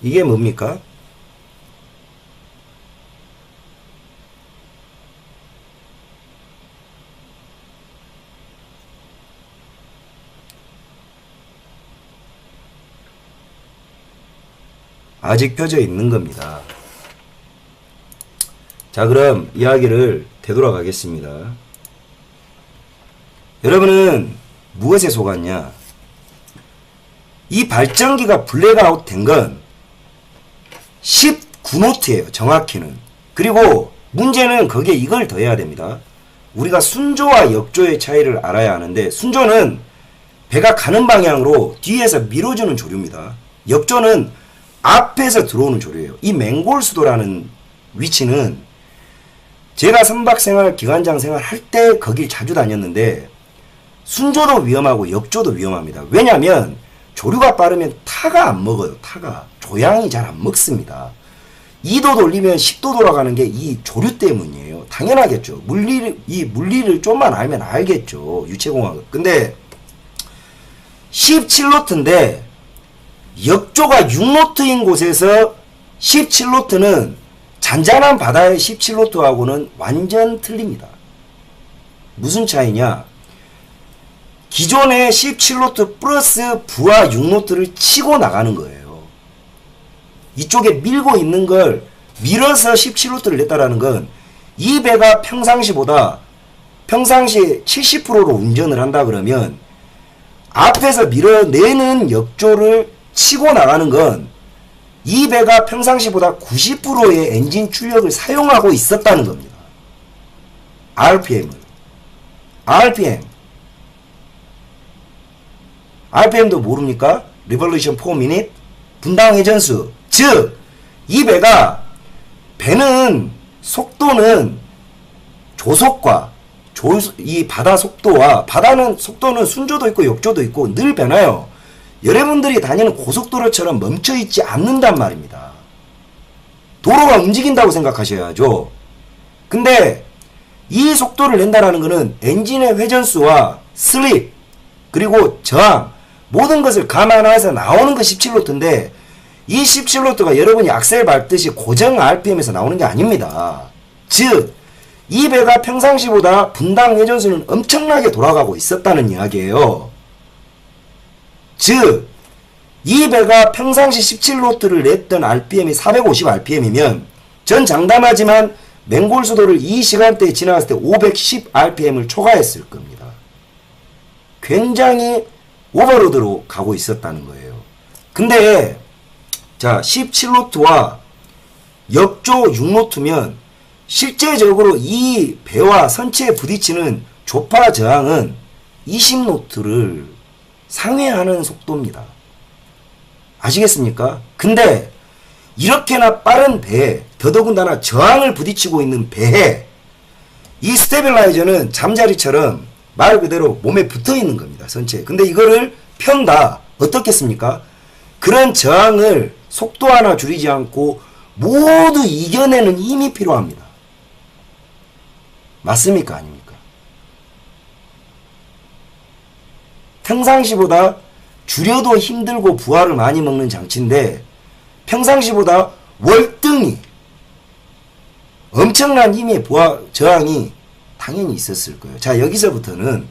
이게 뭡니까? 아직 펴져 있는 겁니다. 자, 그럼 이야기를 되돌아가겠습니다. 여러분은 무엇에 속았냐? 이 발전기가 블랙아웃 된 건 19노트예요. 정확히는. 그리고 문제는 거기에 이걸 더해야 됩니다. 우리가 순조와 역조의 차이를 알아야 하는데, 순조는 배가 가는 방향으로 뒤에서 밀어주는 조류입니다. 역조는 앞에서 들어오는 조류예요. 이 맹골수도라는 위치는 제가 선박생활, 기관장 생활 할 때 거길 자주 다녔는데, 순조도 위험하고 역조도 위험합니다. 왜냐하면 조류가 빠르면 타가 안 먹어요. 타가. 조양이 잘 안 먹습니다. 2도 돌리면 10도 돌아가는 게 이 조류 때문이에요. 당연하겠죠. 이 물리를 좀만 알면 알겠죠. 유체공학을. 근데 17노트인데 역조가 6노트인 곳에서 17노트는 잔잔한 바다의 17노트하고는 완전 틀립니다. 무슨 차이냐? 기존의 17노트 플러스 부하 6노트를 치고 나가는 거예요. 이쪽에 밀고 있는 걸 밀어서 17노트를 냈다라는 건 이 배가 평상시에 70%로 운전을 한다 그러면 앞에서 밀어내는 역조를 치고 나가는 건 이 배가 평상시보다 90%의 엔진 출력을 사용하고 있었다는 겁니다. RPM을. RPM도 모릅니까? Revolution per minute? 분당 회전수. 즉, 이 배는 속도는 조속과 이 바다 속도와 바다는 속도는 순조도 있고 역조도 있고 늘 변해요. 여러분들이 다니는 고속도로처럼 멈춰있지 않는단 말입니다. 도로가 움직인다고 생각하셔야죠. 근데 이 속도를 낸다라는 것은 엔진의 회전수와 슬립 그리고 저항 모든 것을 감안해서 나오는 거 17노트인데 이 17노트가 여러분이 악셀 밟듯이 고정 RPM에서 나오는 게 아닙니다. 즉 이 배가 평상시보다 분당 회전수는 엄청나게 돌아가고 있었다는 이야기예요. 즉 이 배가 평상시 17노트를 냈던 RPM이 450rpm이면 전 장담하지만 맹골수도를 이 시간대에 지나갔을 때 510rpm을 초과했을 겁니다. 굉장히 오버로드로 가고 있었다는 거예요. 근데 자 17노트와 역조 6노트면 실제적으로 이 배와 선체에 부딪히는 조파 저항은 20노트를 상회하는 속도입니다. 아시겠습니까? 근데 이렇게나 빠른 배에 더더군다나 저항을 부딪히고 있는 배에 이 스테빌라이저는 잠자리처럼 말 그대로 몸에 붙어 있는 겁니다. 선체에. 근데 이거를 편다. 어떻겠습니까? 그런 저항을 속도 하나 줄이지 않고 모두 이겨내는 힘이 필요합니다. 맞습니까? 아닙니까? 평상시보다 줄여도 힘들고 부하를 많이 먹는 장치인데 평상시보다 월등히 엄청난 힘의 부하 저항이 당연히 있었을 거예요. 자, 여기서부터는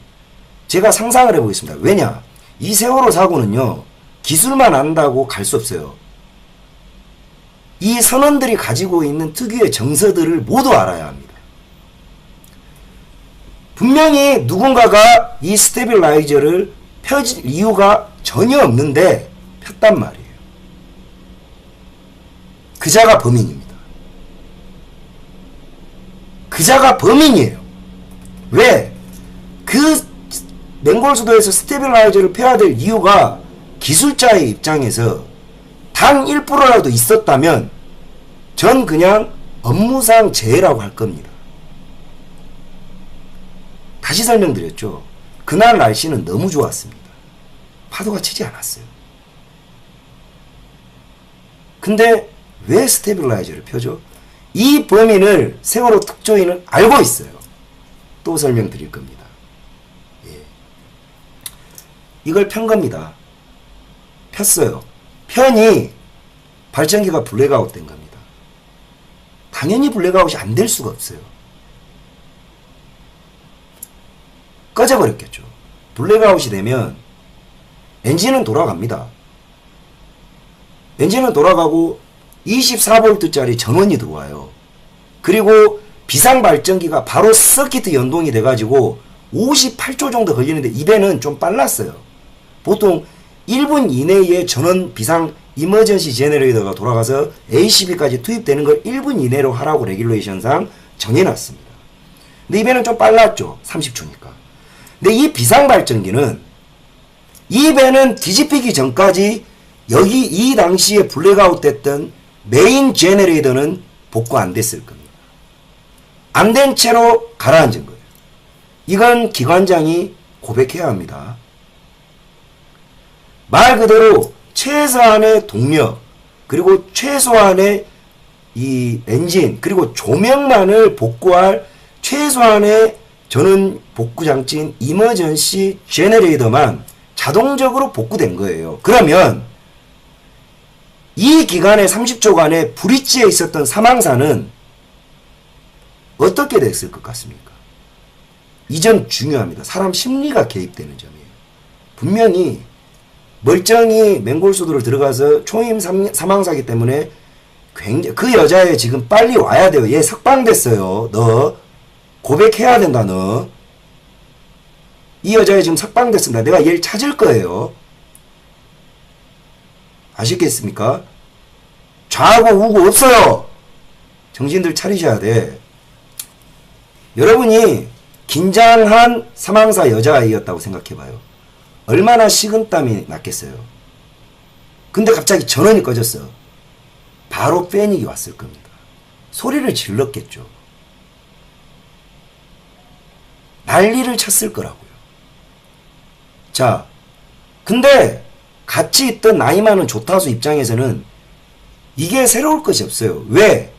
제가 상상을 해보겠습니다. 왜냐? 이 세월호 사고는요, 기술만 안다고 갈 수 없어요. 이 선원들이 가지고 있는 특유의 정서들을 모두 알아야 합니다. 분명히 누군가가 이 스테빌라이저를 펴질 이유가 전혀 없는데 폈단 말이에요. 그자가 범인입니다. 그자가 범인이에요. 왜? 그 맹골수도에서 스테빌라이저를 펴야 될 이유가 기술자의 입장에서 단 1%라도 있었다면 전 그냥 업무상 재해라고 할 겁니다. 다시 설명드렸죠. 그날 날씨는 너무 좋았습니다. 파도가 치지 않았어요. 근데 왜 스테빌라이저를 펴죠? 이 범인을 세월호 특조위는 알고 있어요. 또 설명드릴 겁니다. 예. 이걸 편 겁니다. 폈어요. 편이 발전기가 블랙아웃 된 겁니다. 당연히 블랙아웃이 안 될 수가 없어요. 꺼져버렸겠죠. 블랙아웃이 되면 엔진은 돌아갑니다. 엔진은 돌아가고 24V짜리 전원이 들어와요. 그리고 비상발전기가 바로 서킷 연동이 돼가지고 58초 정도 걸리는데 이 배는 좀 빨랐어요. 보통 1분 이내에 전원 비상 이머전시 제너레이터가 돌아가서 ACB까지 투입되는 걸 1분 이내로 하라고 레귤레이션상 정해놨습니다. 근데 이 배는 좀 빨랐죠. 30초니까. 근데 이 비상발전기는 이 배는 뒤집히기 전까지 여기 이 당시에 블랙아웃 됐던 메인 제너레이터는 복구 안 됐을 겁니다. 안 된 채로 가라앉은 거예요. 이건 기관장이 고백해야 합니다. 말 그대로 최소한의 동력 그리고 최소한의 이 엔진 그리고 조명만을 복구할 최소한의 저는 복구장치인 이머전시 제너레이터만 자동적으로 복구된 거예요. 그러면 이 기간의 30초간의 브릿지에 있었던 사망사는 어떻게 됐을 것 같습니까? 이 점 중요합니다. 사람 심리가 개입되는 점이에요. 분명히 멀쩡히 맹골수도를 들어가서 초임 사망사기 때문에 굉장히 그 여자애 지금 빨리 와야 돼요. 얘 석방됐어요. 너 고백해야 된다. 너 이 여자애 지금 석방됐습니다. 내가 얘를 찾을 거예요. 아시겠습니까? 좌고 우고 없어요. 정신들 차리셔야 돼. 여러분이 긴장한 사망사 여자아이였다고 생각해봐요. 얼마나 식은땀이 났겠어요. 근데 갑자기 전원이 꺼졌어. 바로 패닉이 왔을 겁니다. 소리를 질렀겠죠. 난리를 쳤을 거라고요. 자, 근데 같이 있던 나이 많은 조타수 입장에서는 이게 새로울 것이 없어요. 왜?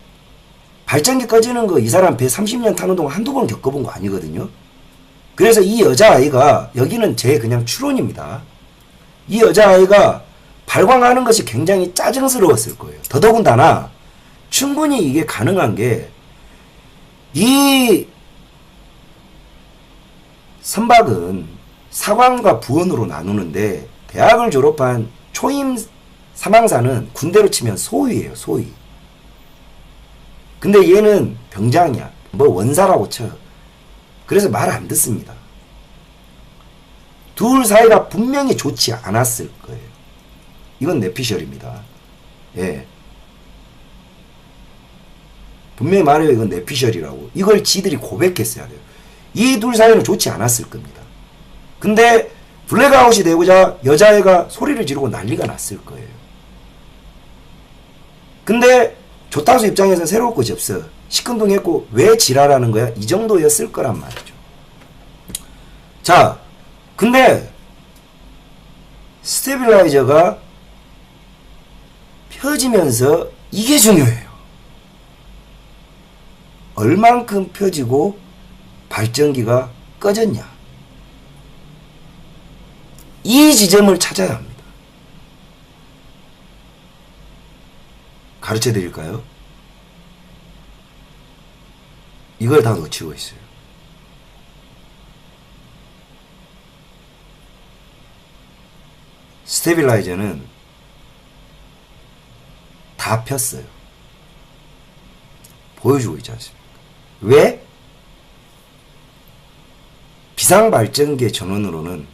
발전기 꺼지는 거 이 사람 배 30년 타는 동안 한두 번 겪어본 거 아니거든요. 그래서 이 여자아이가, 여기는 제 그냥 추론입니다. 이 여자아이가 발광하는 것이 굉장히 짜증스러웠을 거예요. 더더군다나 충분히 이게 가능한 게, 이 선박은 사관과 부원으로 나누는데 대학을 졸업한 초임 사망사는 군대로 치면 소위예요. 소위. 근데 얘는 병장이야. 뭐 원사라고 쳐. 그래서 말 안 듣습니다. 둘 사이가 분명히 좋지 않았을 거예요. 이건 내피셜입니다. 예. 분명히 말해요. 이건 내피셜이라고. 이걸 지들이 고백했어야 돼요. 이 둘 사이는 좋지 않았을 겁니다. 근데 블랙아웃이 되고자 여자애가 소리를 지르고 난리가 났을 거예요. 근데 조타수 입장에서는 새로울 것이 없어. 시큰둥했고 왜 지랄하는 거야? 이 정도였을 거란 말이죠. 자, 근데 스테빌라이저가 펴지면서 이게 중요해요. 얼만큼 펴지고 발전기가 꺼졌냐. 이 지점을 찾아야 합니다. 가르쳐 드릴까요? 이걸 다 놓치고 있어요. 스테빌라이저는 다 폈어요. 보여주고 있지 않습니까? 왜? 비상발전기의 전원으로는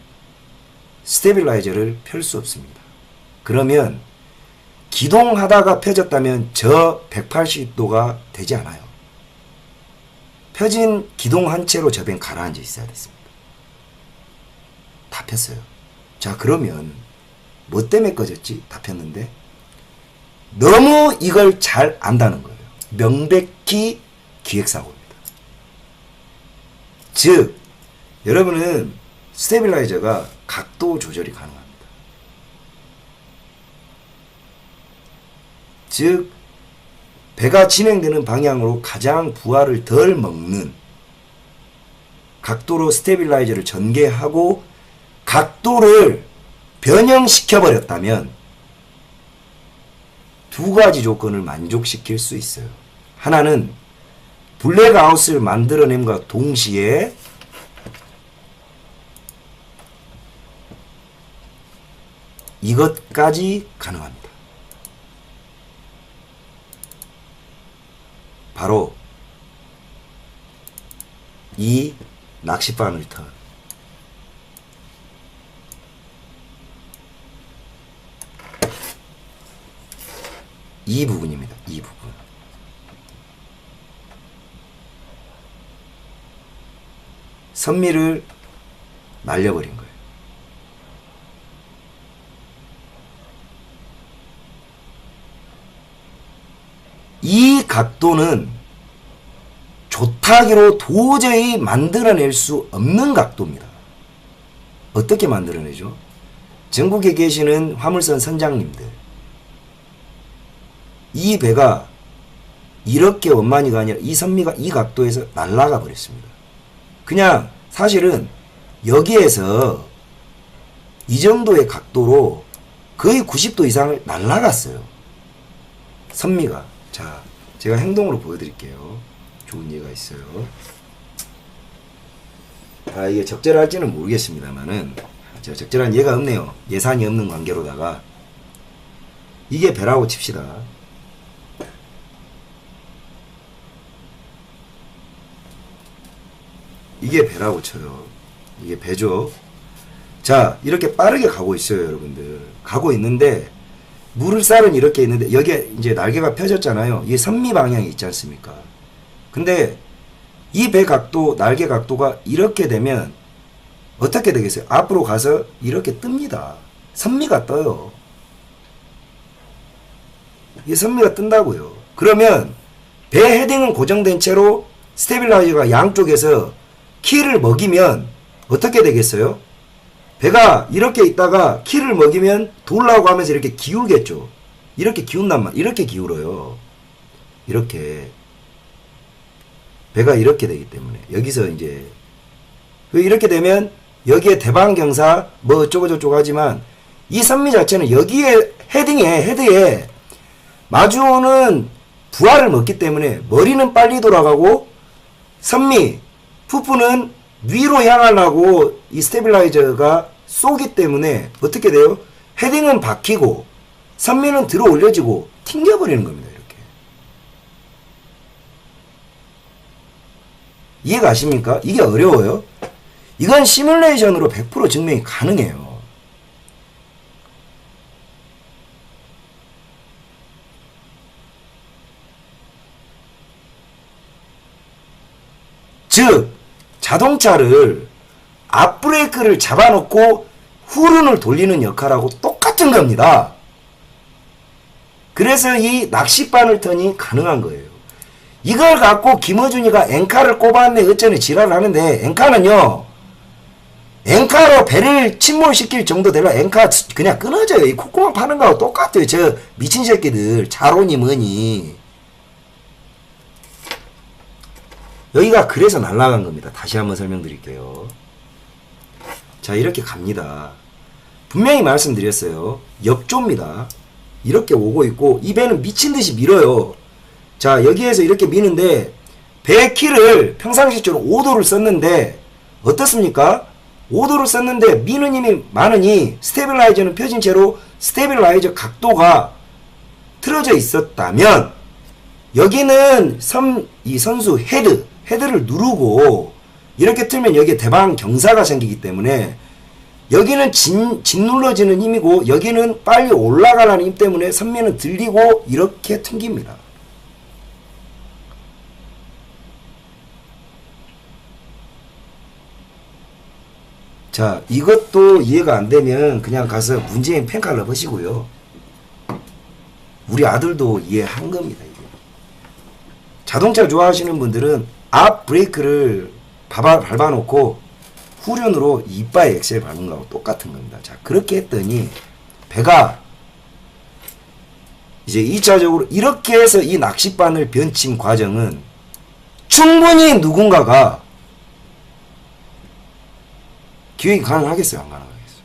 스테빌라이저를 펼 수 없습니다. 그러면 기동하다가 펴졌다면 저 180도가 되지 않아요. 펴진 기동 한 채로 저 배는 가라앉아 있어야 됐습니다. 다 폈어요. 자, 그러면 뭐 때문에 꺼졌지? 다 폈는데 너무 이걸 잘 안다는 거예요. 명백히 기획사고입니다. 즉, 여러분은 스테빌라이저가 각도 조절이 가능합니다. 즉, 배가 진행되는 방향으로 가장 부하를 덜 먹는 각도로 스테빌라이저를 전개하고 각도를 변형시켜버렸다면 두 가지 조건을 만족시킬 수 있어요. 하나는 블랙아웃을 만들어냄과 동시에 이것까지 가능합니다. 바로 이 낚싯바늘 턴. 이 부분입니다. 이 부분. 선미를 날려버린 거예요. 이 각도는 조타기로 도저히 만들어낼 수 없는 각도입니다. 어떻게 만들어내죠? 전국에 계시는 화물선 선장님들, 이 배가 이렇게 원만히가 아니라 이 선미가 이 각도에서 날아가 버렸습니다. 그냥 사실은 여기에서 이 정도의 각도로 거의 90도 이상을 날아갔어요. 선미가. 자, 제가 행동으로 보여드릴게요. 좋은 예가 있어요. 아, 이게 적절할지는 모르겠습니다만은 제가 적절한 예가 없네요. 예산이 없는 관계로다가. 이게 배라고 칩시다. 이게 배라고 쳐요. 이게 배죠. 자, 이렇게 빠르게 가고 있어요, 여러분들. 가고 있는데 물살은 이렇게 있는데 여기에 이제 날개가 펴졌잖아요. 이게 선미 방향이 있지 않습니까? 근데 이 배 각도, 날개 각도가 이렇게 되면 어떻게 되겠어요? 앞으로 가서 이렇게 뜹니다. 선미가 떠요. 이게 선미가 뜬다고요. 그러면 배 헤딩은 고정된 채로 스테빌라이저가 양쪽에서 키를 먹이면 어떻게 되겠어요? 배가 이렇게 있다가 키를 먹이면 돌라고 하면서 이렇게 기울겠죠. 이렇게 기운단 말, 이렇게 기울어요. 이렇게. 배가 이렇게 되기 때문에. 여기서 이제. 이렇게 되면 여기에 대방경사 뭐 어쩌고저쩌고 하지만 이 선미 자체는 여기에 헤드에 마주오는 부하를 먹기 때문에 머리는 빨리 돌아가고 선미, 푸푸는 위로 향하려고 이 스테빌라이저가 쏘기 때문에 어떻게 돼요? 헤딩은 박히고 선미는 들어 올려지고 튕겨버리는 겁니다. 이렇게. 이해가 가십니까? 이게 어려워요? 이건 시뮬레이션으로 100% 증명이 가능해요. 즉 자동차를 앞브레이크를 잡아놓고 후륜을 돌리는 역할하고 똑같은 겁니다. 그래서 이 낚싯바늘 턴이 가능한 거예요. 이걸 갖고 김어준이가 엔카를 꼽았네 어쩌네 지랄을 하는데 엔카는요. 엔카로 배를 침몰시킬 정도 되려 엔카 그냥 끊어져요. 이 콧구멍 파는 거하고 똑같아요. 저 미친 새끼들 자로니 뭐니. 여기가 그래서 날아간 겁니다. 다시 한번 설명드릴게요. 자, 이렇게 갑니다. 분명히 말씀드렸어요. 역조입니다. 이렇게 오고 있고 이 배는 미친듯이 밀어요. 자, 여기에서 이렇게 미는데 배 키를 평상시적으로 5도를 썼는데 어떻습니까? 5도를 썼는데 미는 힘이 많으니 스테빌라이저는 펴진 채로 스테빌라이저 각도가 틀어져 있었다면 여기는 이 선수 헤드를 누르고 이렇게 틀면 여기에 대방 경사가 생기기 때문에 여기는 짓눌러지는 힘이고 여기는 빨리 올라가라는 힘 때문에 선미는 들리고 이렇게 튕깁니다. 자, 이것도 이해가 안 되면 그냥 가서 문재인 팬칼러 보시고요. 우리 아들도 이해한 겁니다. 이게. 자동차 좋아하시는 분들은 앞 브레이크를 밟아놓고 후륜으로 이빠이 엑셀 밟은 거하고 똑같은 겁니다. 자, 그렇게 했더니 배가 이제 2차적으로 이렇게 해서 이 낚싯바늘 변침 과정은 충분히 누군가가 기획이 가능하겠어요? 안 가능하겠어요?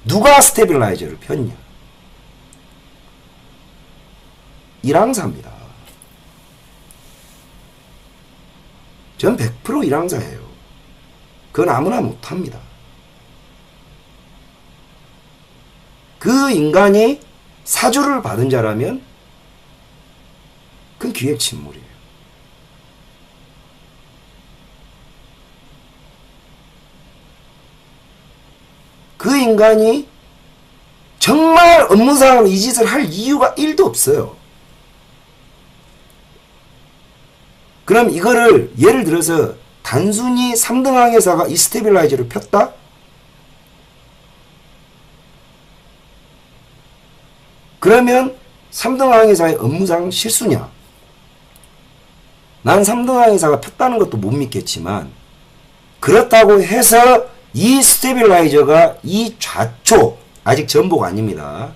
누가 스테빌라이저를 폈냐? 일항사입니다. 전 100% 일항사예요. 그건 아무나 못합니다. 그 인간이 사주를 받은 자라면 그건 기획 침몰이에요. 그 인간이 정말 업무상으로 이 짓을 할 이유가 1도 없어요. 그럼 이거를 예를 들어서 단순히 3등 항해사가 이 스테빌라이저를 폈다? 그러면 3등 항해사의 업무상 실수냐? 난 3등 항해사가 폈다는 것도 못 믿겠지만 그렇다고 해서 이 스테빌라이저가 이 좌초, 아직 전보가 아닙니다.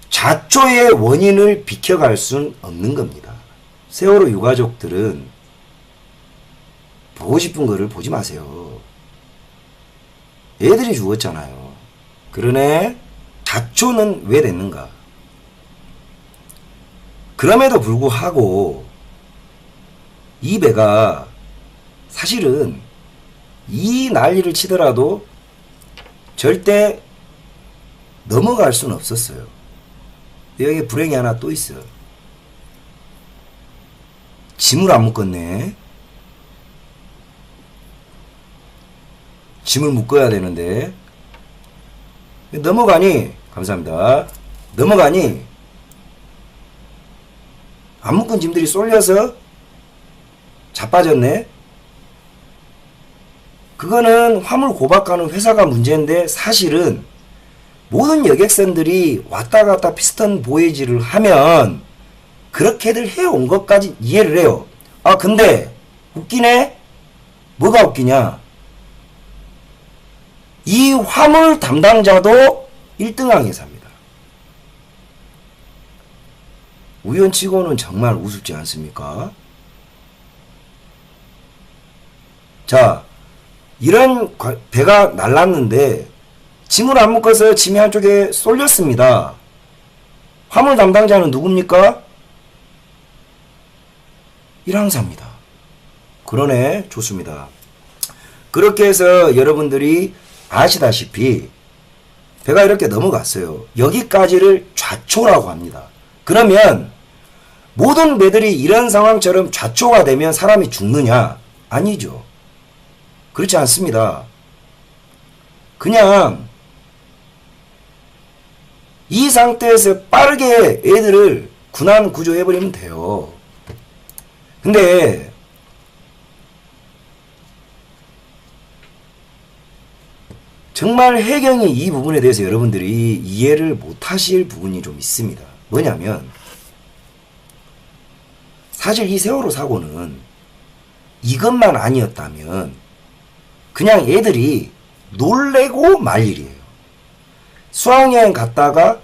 좌초의 원인을 비켜갈 순 없는 겁니다. 세월호 유가족들은 보고 싶은 거를 보지 마세요. 애들이 죽었잖아요. 그러네. 좌초는 왜 됐는가? 그럼에도 불구하고 이 배가 사실은 이 난리를 치더라도 절대 넘어갈 수는 없었어요. 여기 불행이 하나 또 있어. 짐을 안 묶었네. 짐을 묶어야 되는데 넘어가니 감사합니다. 넘어가니 안 묶은 짐들이 쏠려서 자빠졌네. 그거는 화물 고박하는 회사가 문제인데 사실은 모든 여객선들이 왔다 갔다 피스톤 보이지를 하면 그렇게들 해온 것까지 이해를 해요. 아 근데 웃기네? 뭐가 웃기냐? 이 화물 담당자도 1등항에 삽니다. 우연치고는 정말 우습지 않습니까? 자, 이런 배가 날랐는데 짐을 안 묶어서 짐이 한쪽에 쏠렸습니다. 화물 담당자는 누굽니까? 1항사입니다. 그러네. 좋습니다. 그렇게 해서 여러분들이 아시다시피 배가 이렇게 넘어갔어요. 여기까지를 좌초라고 합니다. 그러면 모든 배들이 이런 상황처럼 좌초가 되면 사람이 죽느냐? 아니죠. 그렇지 않습니다. 그냥 이 상태에서 빠르게 애들을 군안 구조해버리면 돼요. 근데 정말 해경이 이 부분에 대해서 여러분들이 이해를 못하실 부분이 좀 있습니다. 뭐냐면 사실 이 세월호 사고는 이것만 아니었다면 그냥 애들이 놀래고 말 일이에요. 수학여행 갔다가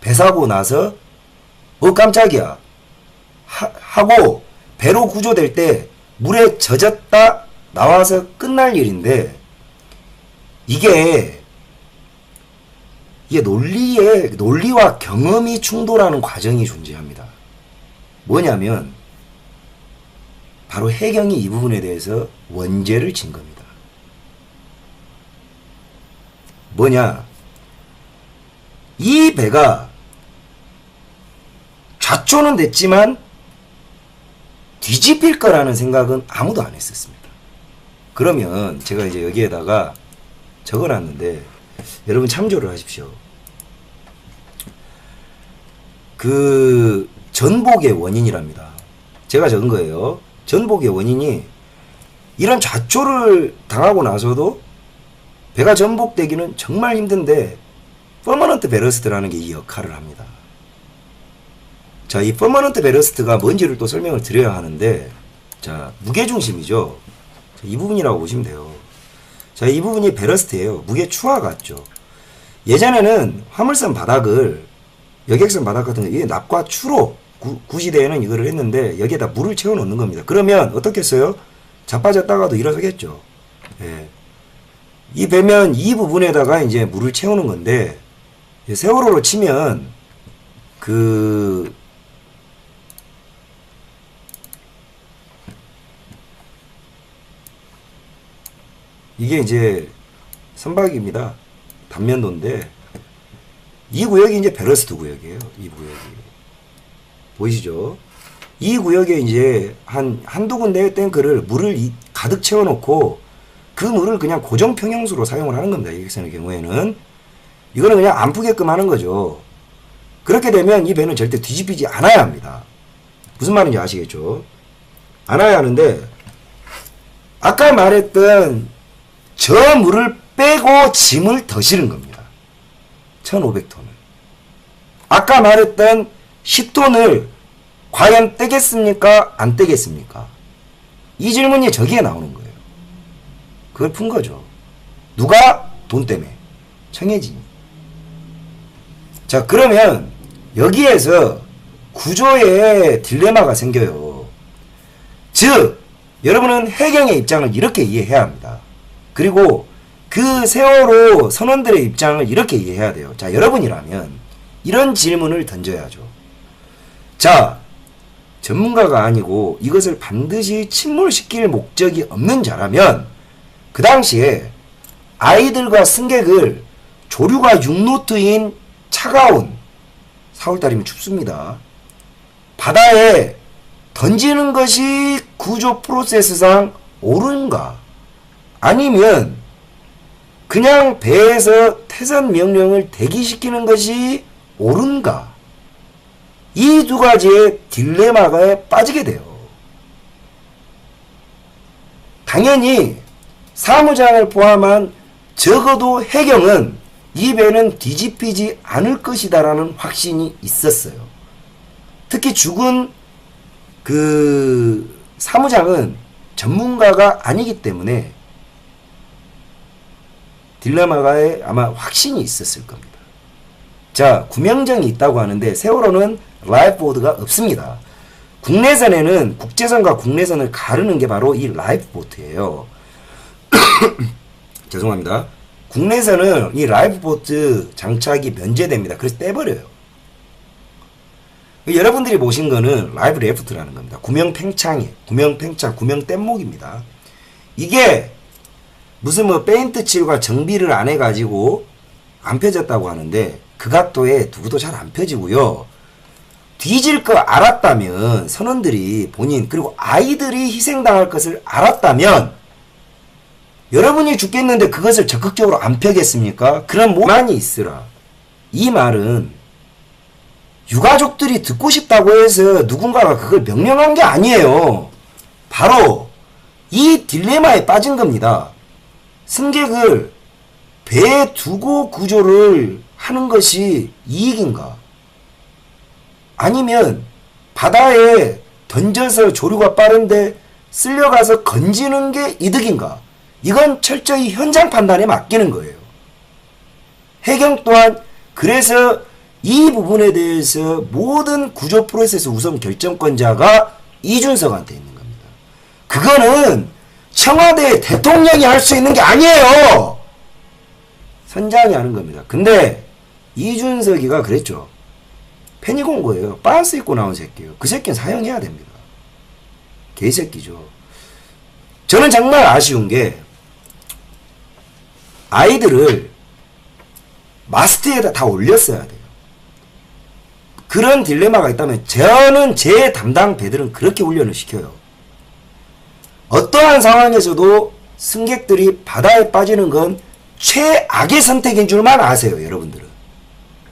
배 사고 나서 깜짝이야 하고 배로 구조될 때 물에 젖었다 나와서 끝날 일인데 이게 논리와 경험이 충돌하는 과정이 존재합니다. 뭐냐면 바로 해경이 이 부분에 대해서 원죄를 진 겁니다. 뭐냐? 이 배가 좌초는 됐지만 뒤집힐 거라는 생각은 아무도 안 했었습니다. 그러면 제가 이제 여기에다가 적어놨는데 여러분 참조를 하십시오. 그 전복의 원인이랍니다. 제가 적은 거예요. 전복의 원인이 이런 좌초를 당하고 나서도 배가 전복되기는 정말 힘든데 퍼머넌트 베러스트라는 게 이 역할을 합니다. 자, 이 퍼머넌트 베러스트가 뭔지를 또 설명을 드려야 하는데, 자, 무게중심이죠. 자, 이 부분이라고 보시면 돼요. 자, 이 부분이 베러스트예요. 무게 추와 같죠. 예전에는 화물선 바닥을, 여객선 바닥 같은 거, 이게 납과 추로 구시대에는 이거를 했는데, 여기에다 물을 채워 놓는 겁니다. 그러면 어떻게 했어요? 자빠졌다가도 일어서겠죠. 예. 이 배면 이 부분에다가 이제 물을 채우는 건데, 세월호로 치면, 이게 이제 선박입니다. 단면도인데 이 구역이 이제 베러스트 구역이에요. 이 구역이 보이시죠? 이 구역에 이제 한두 군데의 탱크를 물을 가득 채워놓고 그 물을 그냥 고정 평형수로 사용을 하는 겁니다. 여객선의 경우에는 이거는 그냥 안 푸게끔 하는 거죠. 그렇게 되면 이 배는 절대 뒤집히지 않아야 합니다. 무슨 말인지 아시겠죠? 않아야 하는데 아까 말했던 저 물을 빼고 짐을 더 실은 겁니다. 1500톤을. 아까 말했던 10톤을 과연 떼겠습니까? 안 떼겠습니까? 이 질문이 저기에 나오는 거예요. 그걸 푼 거죠. 누가? 돈 때문에. 청해진이. 자, 그러면 여기에서 구조에 딜레마가 생겨요. 즉, 여러분은 해경의 입장을 이렇게 이해해야 합니다. 그리고 그 세월호 선원들의 입장을 이렇게 이해해야 돼요. 자, 여러분이라면 이런 질문을 던져야죠. 자, 전문가가 아니고 이것을 반드시 침몰시킬 목적이 없는 자라면 그 당시에 아이들과 승객을 조류가 6노트인 차가운 4월달이면 춥습니다. 바다에 던지는 것이 구조 프로세스상 옳은가? 아니면 그냥 배에서 퇴선 명령을 대기시키는 것이 옳은가? 이 두 가지의 딜레마가 빠지게 돼요. 당연히 사무장을 포함한 적어도 해경은 이 배는 뒤집히지 않을 것이다라는 확신이 있었어요. 특히 죽은 그 사무장은 전문가가 아니기 때문에 딜레마가에 아마 확신이 있었을 겁니다. 자, 구명정이 있다고 하는데 세월호는 라이프보드가 없습니다. 국내선에는 국제선과 국내선을 가르는 게 바로 이 라이프보트예요. 죄송합니다. 국내선은 이 라이프보트 장착이 면제됩니다. 그래서 떼버려요. 여러분들이 보신 거는 라이프 레프트라는 겁니다. 구명팽창이에요. 구명팽창, 구명뗏목입니다. 이게 무슨 뭐 페인트 칠과 정비를 안 해가지고 안 펴졌다고 하는데 그 각도에 두고도 잘 안 펴지고요. 뒤질 거 알았다면 선원들이 본인 그리고 아이들이 희생당할 것을 알았다면 여러분이 죽겠는데 그것을 적극적으로 안 펴겠습니까? 그럼 뭐만이 있으라. 이 말은 유가족들이 듣고 싶다고 해서 누군가가 그걸 명령한 게 아니에요. 바로 이 딜레마에 빠진 겁니다. 승객을 배에 두고 구조를 하는 것이 이익인가? 아니면 바다에 던져서 조류가 빠른데 쓸려가서 건지는 게 이득인가? 이건 철저히 현장 판단에 맡기는 거예요. 해경 또한 그래서 이 부분에 대해서 모든 구조 프로세스 우선 결정권자가 이준석한테 있는 겁니다. 그거는 청와대 대통령이 할 수 있는 게 아니에요. 선장이 하는 겁니다. 근데 이준석이가 그랬죠. 패닉 온 거예요. 빤스 입고 나온 새끼예요. 그 새끼는 사형해야 됩니다. 개새끼죠. 저는 정말 아쉬운 게 아이들을 마스트에다 다 올렸어야 돼요. 그런 딜레마가 있다면 저는 제 담당 배들은 그렇게 훈련을 시켜요. 어떠한 상황에서도 승객들이 바다에 빠지는 건 최악의 선택인 줄만 아세요. 여러분들은.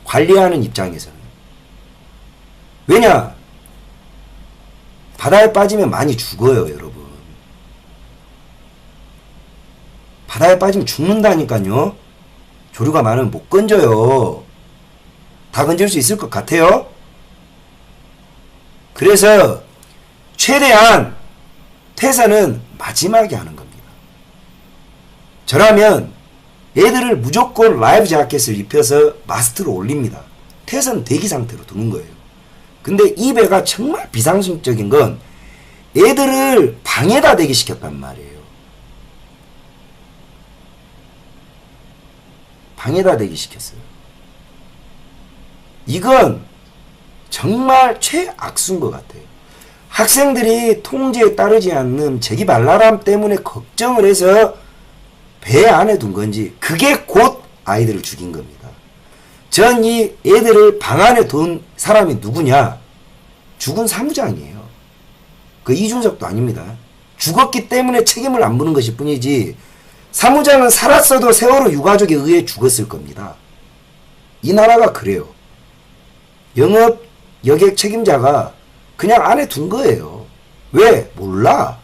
관리하는 입장에서는. 왜냐? 바다에 빠지면 많이 죽어요. 여러분. 바다에 빠지면 죽는다니까요. 조류가 많으면 못 건져요. 다 건질 수 있을 것 같아요? 그래서 최대한 퇴선은 마지막에 하는 겁니다. 저라면 애들을 무조건 라이프 자켓을 입혀서 마스트로 올립니다. 퇴선 대기 상태로 두는 거예요. 근데 이 배가 정말 비상식적인 건 애들을 방에다 대기시켰단 말이에요. 방에다 대기시켰어요. 이건 정말 최악수인 것 같아요. 학생들이 통제에 따르지 않는 제기발랄함 때문에 걱정을 해서 배 안에 둔 건지 그게 곧 아이들을 죽인 겁니다. 전 이 애들을 방 안에 둔 사람이 누구냐? 죽은 사무장이에요. 그 이준석도 아닙니다. 죽었기 때문에 책임을 안 묻는 것일 뿐이지 사무장은 살았어도 세월호 유가족에 의해 죽었을 겁니다. 이 나라가 그래요. 영업 여객 책임자가 그냥 안에 둔 거예요. 왜? 몰라.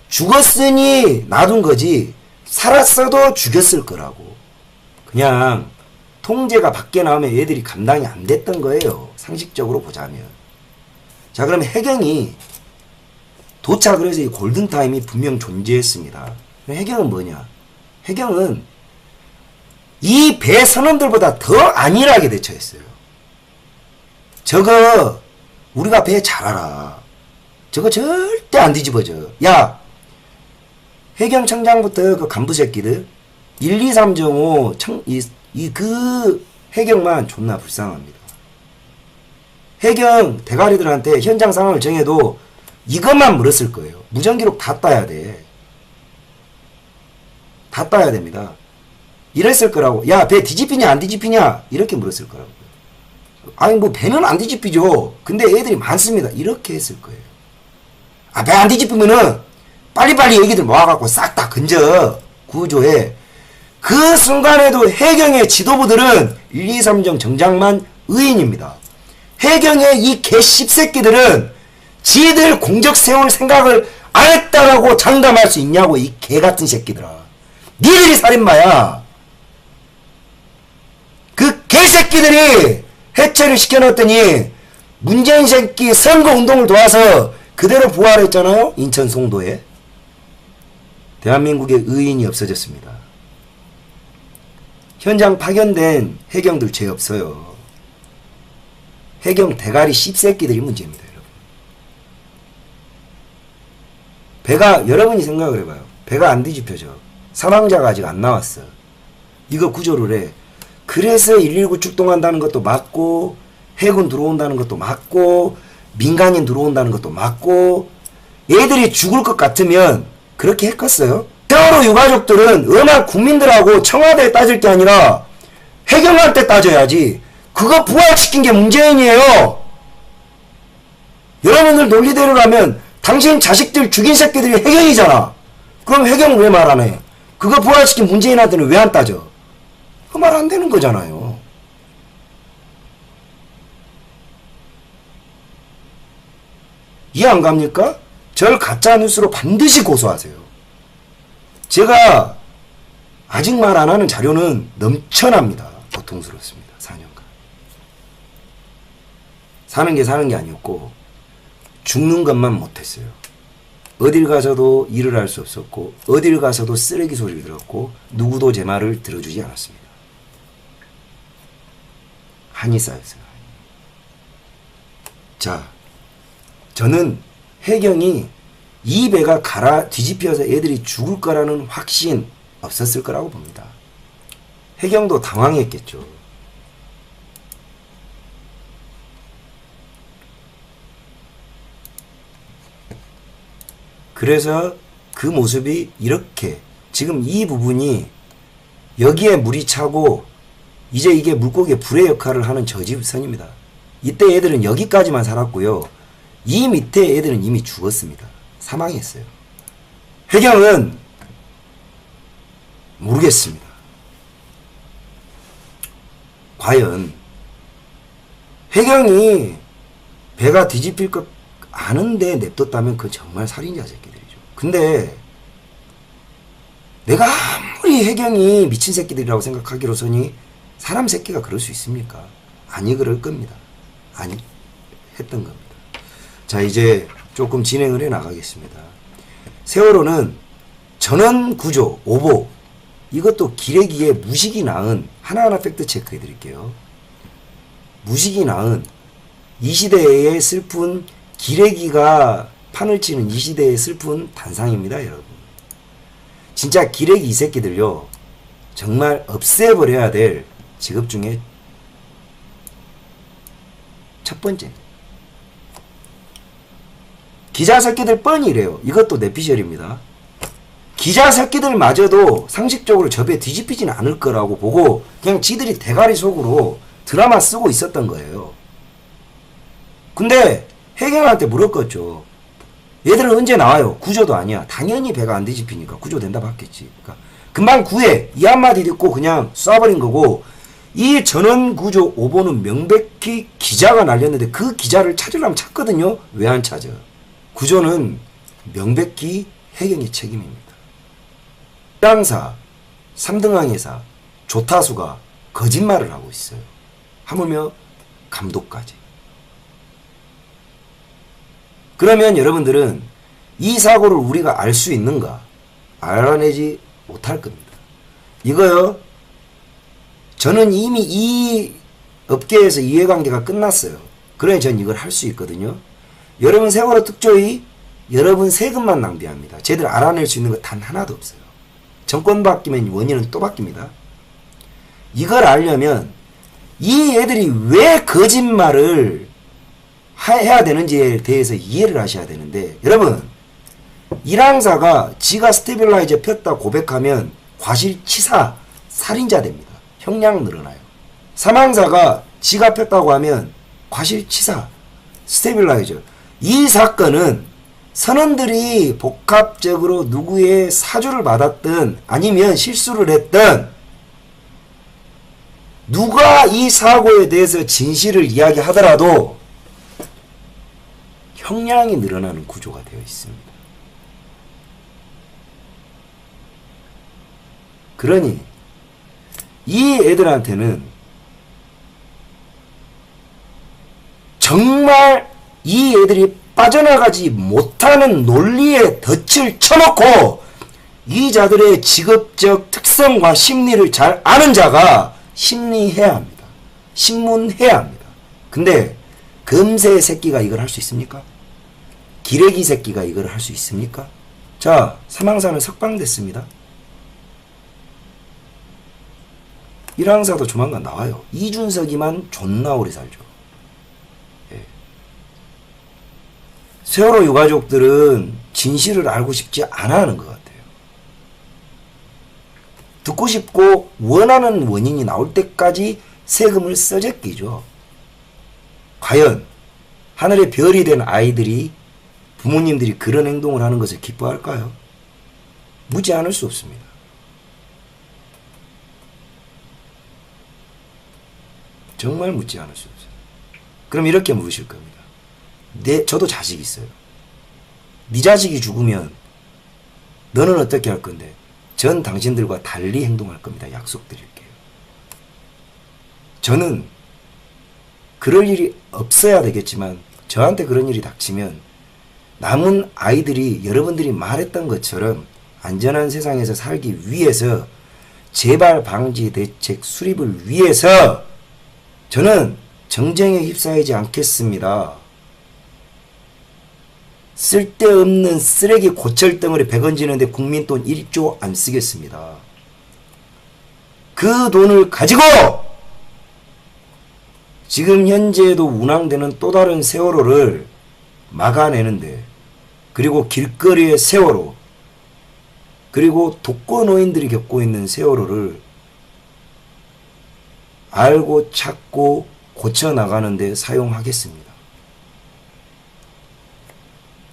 죽었으니 놔둔 거지 살았어도 죽였을 거라고. 그냥 통제가 밖에 나오면 얘들이 감당이 안 됐던 거예요. 상식적으로 보자면. 자, 그럼 해경이 도착을 해서 이 골든타임이 분명 존재했습니다. 해경은 뭐냐? 해경은 이 배 선원들보다 더 안일하게 대처했어요. 저거 우리가 배 잘 알아. 저거 절대 안 뒤집어져. 야, 해경청장부터 그 간부 새끼들 1, 2, 3 정호 그 해경만 존나 불쌍합니다. 해경 대가리들한테 현장 상황을 정해도 이것만 물었을 거예요. 무전기록 다 따야 돼. 다 따야 됩니다. 이랬을 거라고. 야, 배 뒤집히냐 안 뒤집히냐 이렇게 물었을 거라고. 아니 뭐 배는 안 뒤집히죠. 근데 애들이 많습니다. 이렇게 했을 거예요. 아, 배 안 뒤집히면은 빨리빨리 애기들 모아갖고 싹 다 건져. 구조에 그 순간에도 해경의 지도부들은 1, 2, 3정 정장만 의인입니다. 해경의 이 개 씹새끼들은 지들 공적 세울 생각을 안 했다라고 장담할 수 있냐고, 이 개같은 새끼들아. 니들이 살인마야. 그 개새끼들이 해체를 시켜놨더니 문재인 새끼 선거운동을 도와서 그대로 부활했잖아요. 인천 송도에. 대한민국의 의인이 없어졌습니다. 현장 파견된 해경들 죄 없어요. 해경 대가리 씹새끼들이 문제입니다. 여러분. 배가, 여러분이 생각을 해봐요. 배가 안 뒤집혀져. 사망자가 아직 안 나왔어. 이거 구조를 해. 그래서 119 출동한다는 것도 맞고, 해군 들어온다는 것도 맞고, 민간인 들어온다는 것도 맞고, 애들이 죽을 것 같으면 그렇게 했겠어요? 세월호 유가족들은 음악 국민들하고 청와대에 따질 게 아니라 해경한테 따져야지. 그거 부활시킨 게 문재인이에요. 여러분들 논리대로 가면 당신 자식들 죽인 새끼들이 해경이잖아. 그럼 해경 왜 말 안 해? 그거 부활시킨 문재인한테는 왜 안 따져? 그 말 안 되는 거잖아요. 이해 안 갑니까? 절 가짜뉴스로 반드시 고소하세요. 제가 아직 말 안 하는 자료는 넘쳐납니다. 고통스럽습니다. 4년간. 사는 게 사는 게 아니었고 죽는 것만 못했어요. 어딜 가서도 일을 할 수 없었고 어딜 가서도 쓰레기 소리를 들었고 누구도 제 말을 들어주지 않았습니다. 한이 쌓였어요. 자, 저는 해경이 이 배가 뒤집혀서 애들이 죽을 거라는 확신 없었을 거라고 봅니다. 해경도 당황했겠죠. 그래서 그 모습이 이렇게 지금 이 부분이 여기에 물이 차고 이제 이게 물고기의 불의 역할을 하는 저지선입니다. 이때 애들은 여기까지만 살았고요. 이 밑에 애들은 이미 죽었습니다. 사망했어요. 해경은 모르겠습니다. 과연 해경이 배가 뒤집힐 것 아는데 냅뒀다면 그건 정말 살인자 새끼들이죠. 근데 내가 아무리 해경이 미친 새끼들이라고 생각하기로서니 사람 새끼가 그럴 수 있습니까? 아니 그럴 겁니다. 아니 했던 겁니다. 자, 이제 조금 진행을 해 나가겠습니다. 세월호는 전원 구조, 오보, 이것도 기레기에 무식이 낳은, 하나하나 팩트 체크해 드릴게요. 무식이 낳은 이 시대의 슬픈 기레기가 판을 치는 이 시대의 슬픈 단상입니다, 여러분. 진짜 기레기 이 새끼들요, 정말 없애버려야 될 직업 중에 첫 번째. 기자 새끼들 뻔히 이래요. 이것도 내피셜입니다. 기자 새끼들마저도 상식적으로 저 배 뒤집히지는 않을 거라고 보고 그냥 지들이 대가리 속으로 드라마 쓰고 있었던 거예요. 근데 해경한테 물었겠죠. 얘들은 언제 나와요? 구조도 아니야. 당연히 배가 안 뒤집히니까 구조된다 봤겠지. 그러니까 금방 구해. 이 한마디 듣고 그냥 쏴버린 거고, 이 전원 구조 오보는 명백히 기자가 날렸는데 그 기자를 찾으려면 찾거든요. 왜 안 찾아? 구조는 명백히 해경의 책임입니다. 해양사, 삼등항해사, 조타수가 거짓말을 하고 있어요. 하물며 감독까지. 그러면 여러분들은 이 사고를 우리가 알 수 있는가? 알아내지 못할 겁니다. 이거요, 저는 이미 이 업계에서 이해관계가 끝났어요. 그래 전 이걸 할 수 있거든요. 여러분 세월호 특조위, 여러분 세금만 낭비합니다. 쟤들 알아낼 수 있는 거 단 하나도 없어요. 정권 바뀌면 원인은 또 바뀝니다. 이걸 알려면 이 애들이 왜 거짓말을 해야 되는지에 대해서 이해를 하셔야 되는데, 여러분 일항사가 지가 스테빌라이저 폈다 고백하면 과실치사 살인자 됩니다. 형량 늘어나요. 사망사가 지가 폈다고 하면 과실치사 스테빌라이저. 이 사건은 선원들이 복합적으로 누구의 사주를 받았든 아니면 실수를 했든 누가 이 사고에 대해서 진실을 이야기하더라도 형량이 늘어나는 구조가 되어 있습니다. 그러니 이 애들한테는 정말 이 애들이 빠져나가지 못하는 논리에 덫을 쳐놓고 이 자들의 직업적 특성과 심리를 잘 아는 자가 심리해야 합니다. 신문해야 합니다. 근데 금세 새끼가 이걸 할 수 있습니까? 기레기 새끼가 이걸 할 수 있습니까? 자, 사망사는 석방됐습니다. 1항사도 조만간 나와요. 이준석이만 존나 오래 살죠. 예. 세월호 유가족들은 진실을 알고 싶지 않아 하는 것 같아요. 듣고 싶고 원하는 원인이 나올 때까지 세금을 써제끼죠. 과연 하늘의 별이 된 아이들이 부모님들이 그런 행동을 하는 것을 기뻐할까요? 묻지 않을 수 없습니다. 정말 묻지 않을 수 없어요. 그럼 이렇게 물으실 겁니다. 저도 자식 있어요. 네 자식이 죽으면 너는 어떻게 할 건데? 전 당신들과 달리 행동할 겁니다. 약속드릴게요. 저는 그럴 일이 없어야 되겠지만 저한테 그런 일이 닥치면 남은 아이들이 여러분들이 말했던 것처럼 안전한 세상에서 살기 위해서 재발 방지 대책 수립을 위해서 저는 정쟁에 휩싸이지 않겠습니다. 쓸데없는 쓰레기 고철덩어리 100원 지는데 국민 돈 1조 안 쓰겠습니다. 그 돈을 가지고 지금 현재도 운항되는 또 다른 세월호를 막아내는데, 그리고 길거리의 세월호, 그리고 독거노인들이 겪고 있는 세월호를 알고 찾고 고쳐나가는데 사용하겠습니다.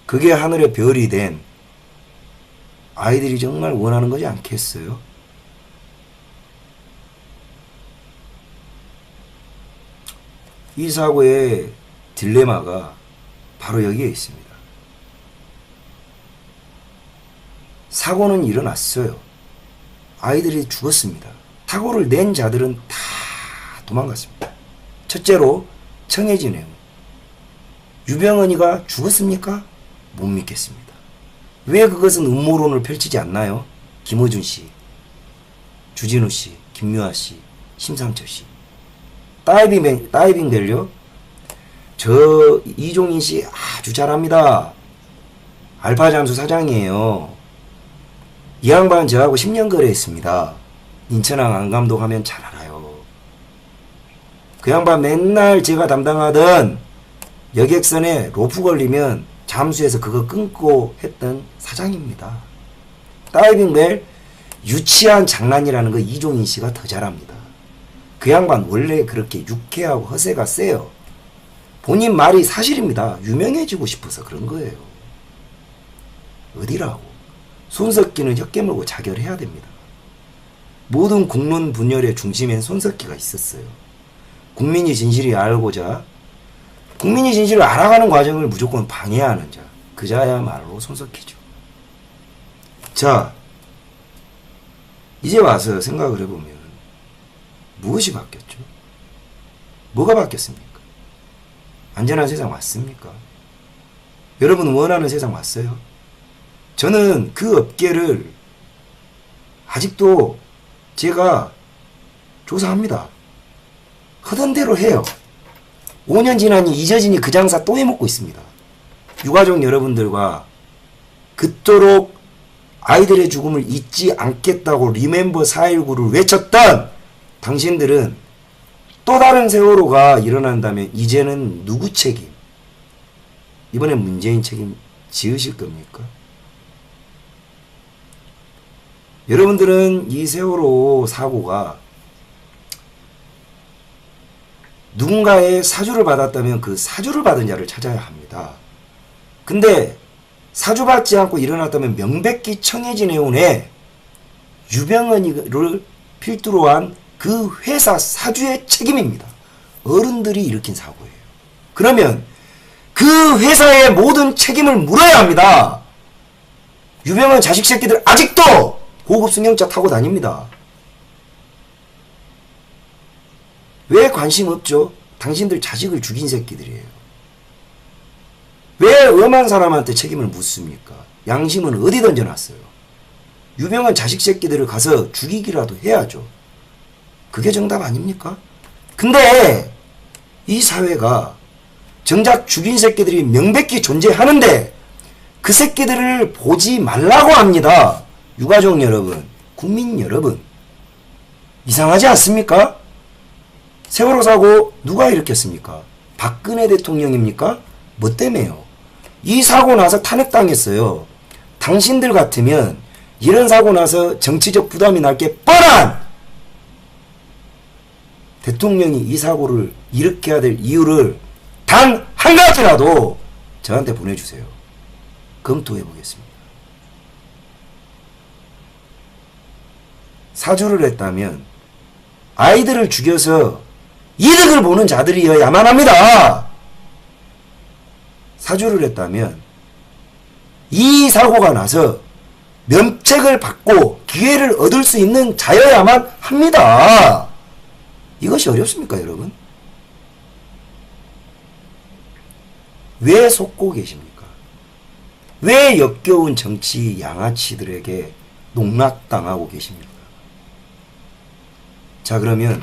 그게 하늘의 별이 된 아이들이 정말 원하는 거지 않겠어요? 이 사고의 딜레마가 바로 여기에 있습니다. 사고는 일어났어요. 아이들이 죽었습니다. 사고를 낸 자들은 다 도망갔습니다. 첫째로 청해진 행. 유병언이가 죽었습니까? 못 믿겠습니다. 왜 그것은 음모론을 펼치지 않나요? 김어준 씨, 주진우 씨, 김유아 씨, 심상철 씨. 다이빙 벨요? 저 이종인 씨 아주 잘합니다. 알파잠수 사장이에요. 이 양반 저하고 10년 거래했습니다. 인천항 안감독 하면 잘 알아요. 그 양반 맨날 제가 담당하던 여객선에 로프 걸리면 잠수해서 그거 끊고 했던 사장입니다. 다이빙벨 유치한 장난이라는 거 이종인 씨가 더 잘합니다. 그 양반 원래 그렇게 유쾌하고 허세가 세요. 본인 말이 사실입니다. 유명해지고 싶어서 그런 거예요. 어디라고. 손석기는 혀 깨물고 자결해야 됩니다. 모든 국론 분열의 중심엔 손석기가 있었어요. 국민이 진실이 알고자 국민이 진실을 알아가는 과정을 무조건 방해하는 자, 그 자야말로 손석기죠. 자, 이제 와서 생각을 해보면 무엇이 바뀌었죠? 뭐가 바뀌었습니까? 안전한 세상 왔습니까? 여러분 원하는 세상 왔어요? 저는 그 업계를 아직도 제가 조사합니다. 하던 대로 해요. 5년 지나니 잊어지니 그 장사 또 해먹고 있습니다. 유가족 여러분들과 그토록 아이들의 죽음을 잊지 않겠다고 리멤버 4.19를 외쳤던 당신들은 또 다른 세월호가 일어난다면 이제는 누구 책임? 이번엔 문재인 책임 지으실 겁니까? 여러분들은 이 세월호 사고가 누군가의 사주를 받았다면 그 사주를 받은 자를 찾아야 합니다. 근데 사주받지 않고 일어났다면 명백히 청해진 해운에 유병헌이를 필두로 한 그 회사 사주의 책임입니다. 어른들이 일으킨 사고예요. 그러면 그 회사의 모든 책임을 물어야 합니다. 유병헌 자식 새끼들 아직도 고급 승용차 타고 다닙니다. 왜 관심 없죠? 당신들 자식을 죽인 새끼들이에요. 왜 엄한 사람한테 책임을 묻습니까? 양심은 어디 던져놨어요? 유명한 자식 새끼들을 가서 죽이기라도 해야죠. 그게 정답 아닙니까? 근데 이 사회가 정작 죽인 새끼들이 명백히 존재하는데 그 새끼들을 보지 말라고 합니다. 유가족 여러분, 국민 여러분, 이상하지 않습니까? 세월호 사고 누가 일으켰습니까? 박근혜 대통령입니까? 뭐 때문에요? 이 사고 나서 탄핵당했어요. 당신들 같으면 이런 사고 나서 정치적 부담이 날 게 뻔한 대통령이 이 사고를 일으켜야 될 이유를 단 한 가지라도 저한테 보내주세요. 검토해 보겠습니다. 사주를 했다면 아이들을 죽여서 이득을 보는 자들이어야만 합니다. 사주를 했다면 이 사고가 나서 면책을 받고 기회를 얻을 수 있는 자여야만 합니다. 이것이 어렵습니까, 여러분? 왜 속고 계십니까? 왜 역겨운 정치 양아치들에게 농락당하고 계십니까? 자, 그러면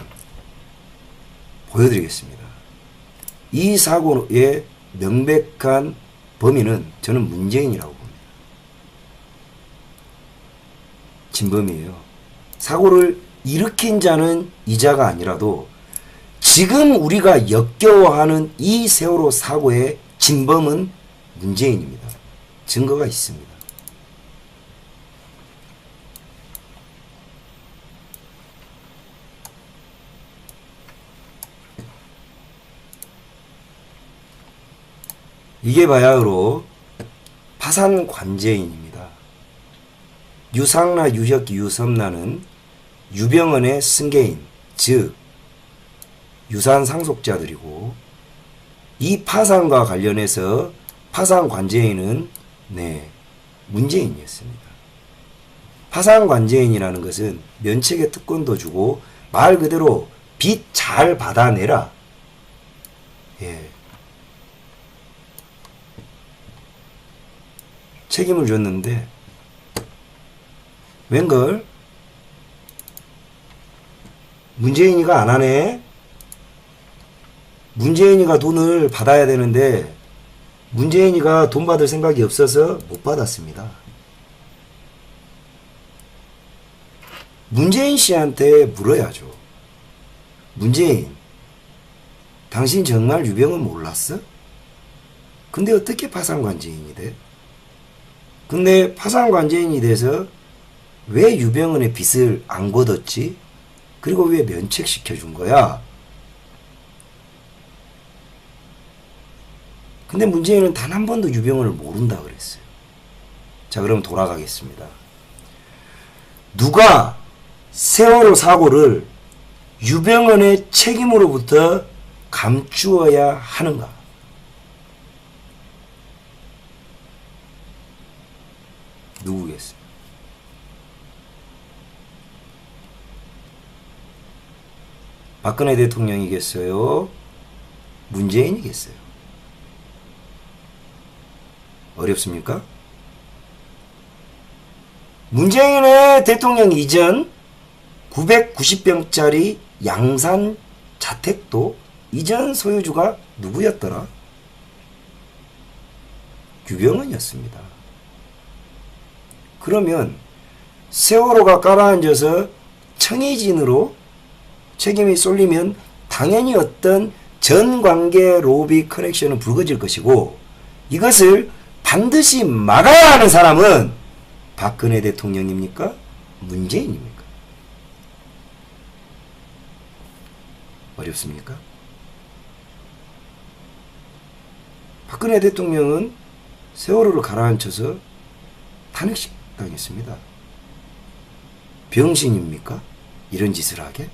보여드리겠습니다. 이 사고의 명백한 범인은 저는 문재인이라고 봅니다. 진범이에요. 사고를 일으킨 자는 이자가 아니라도 지금 우리가 역겨워하는 이 세월호 사고의 진범은 문재인입니다. 증거가 있습니다. 이게 바야흐로 파산관제인입니다. 유상라, 유혁기, 유섬라는 유병헌의 승계인, 즉 유산 상속자들이고 이 파산과 관련해서 파산관제인은 문재인이었습니다. 파산관제인이라는 것은 면책의 특권도 주고 말 그대로 빚 잘 받아내라. 책임을 줬는데 웬걸? 문재인이가 안 하네? 문재인이가 돈을 받아야 되는데 문재인이가 돈 받을 생각이 없어서 못 받았습니다. 문재인 씨한테 물어야죠. 문재인, 당신 정말 유병헌 몰랐어? 근데 어떻게 파산관제인이 돼? 근데 파산관제인이 돼서 왜 유병헌의 빚을 안 걷었지? 그리고 왜 면책시켜준 거야? 근데 문재인은 단 한 번도 유병헌을 모른다 그랬어요. 자, 그럼 돌아가겠습니다. 누가 세월호 사고를 유병헌의 책임으로부터 감추어야 하는가? 누구겠어요? 박근혜 대통령이겠어요? 문재인이겠어요? 어렵습니까? 문재인의 대통령 이전 990평짜리 양산 자택도 이전 소유주가 누구였더라? 유병헌이었습니다. 그러면 세월호가 깔아앉아서 청해진으로 책임이 쏠리면 당연히 어떤 전관계 로비 커넥션은 불거질 것이고 이것을 반드시 막아야 하는 사람은 박근혜 대통령입니까? 문재인입니까? 어렵습니까? 박근혜 대통령은 세월호를 가라앉혀서 탄핵당했습니다. 병신입니까? 이런 짓을 하게?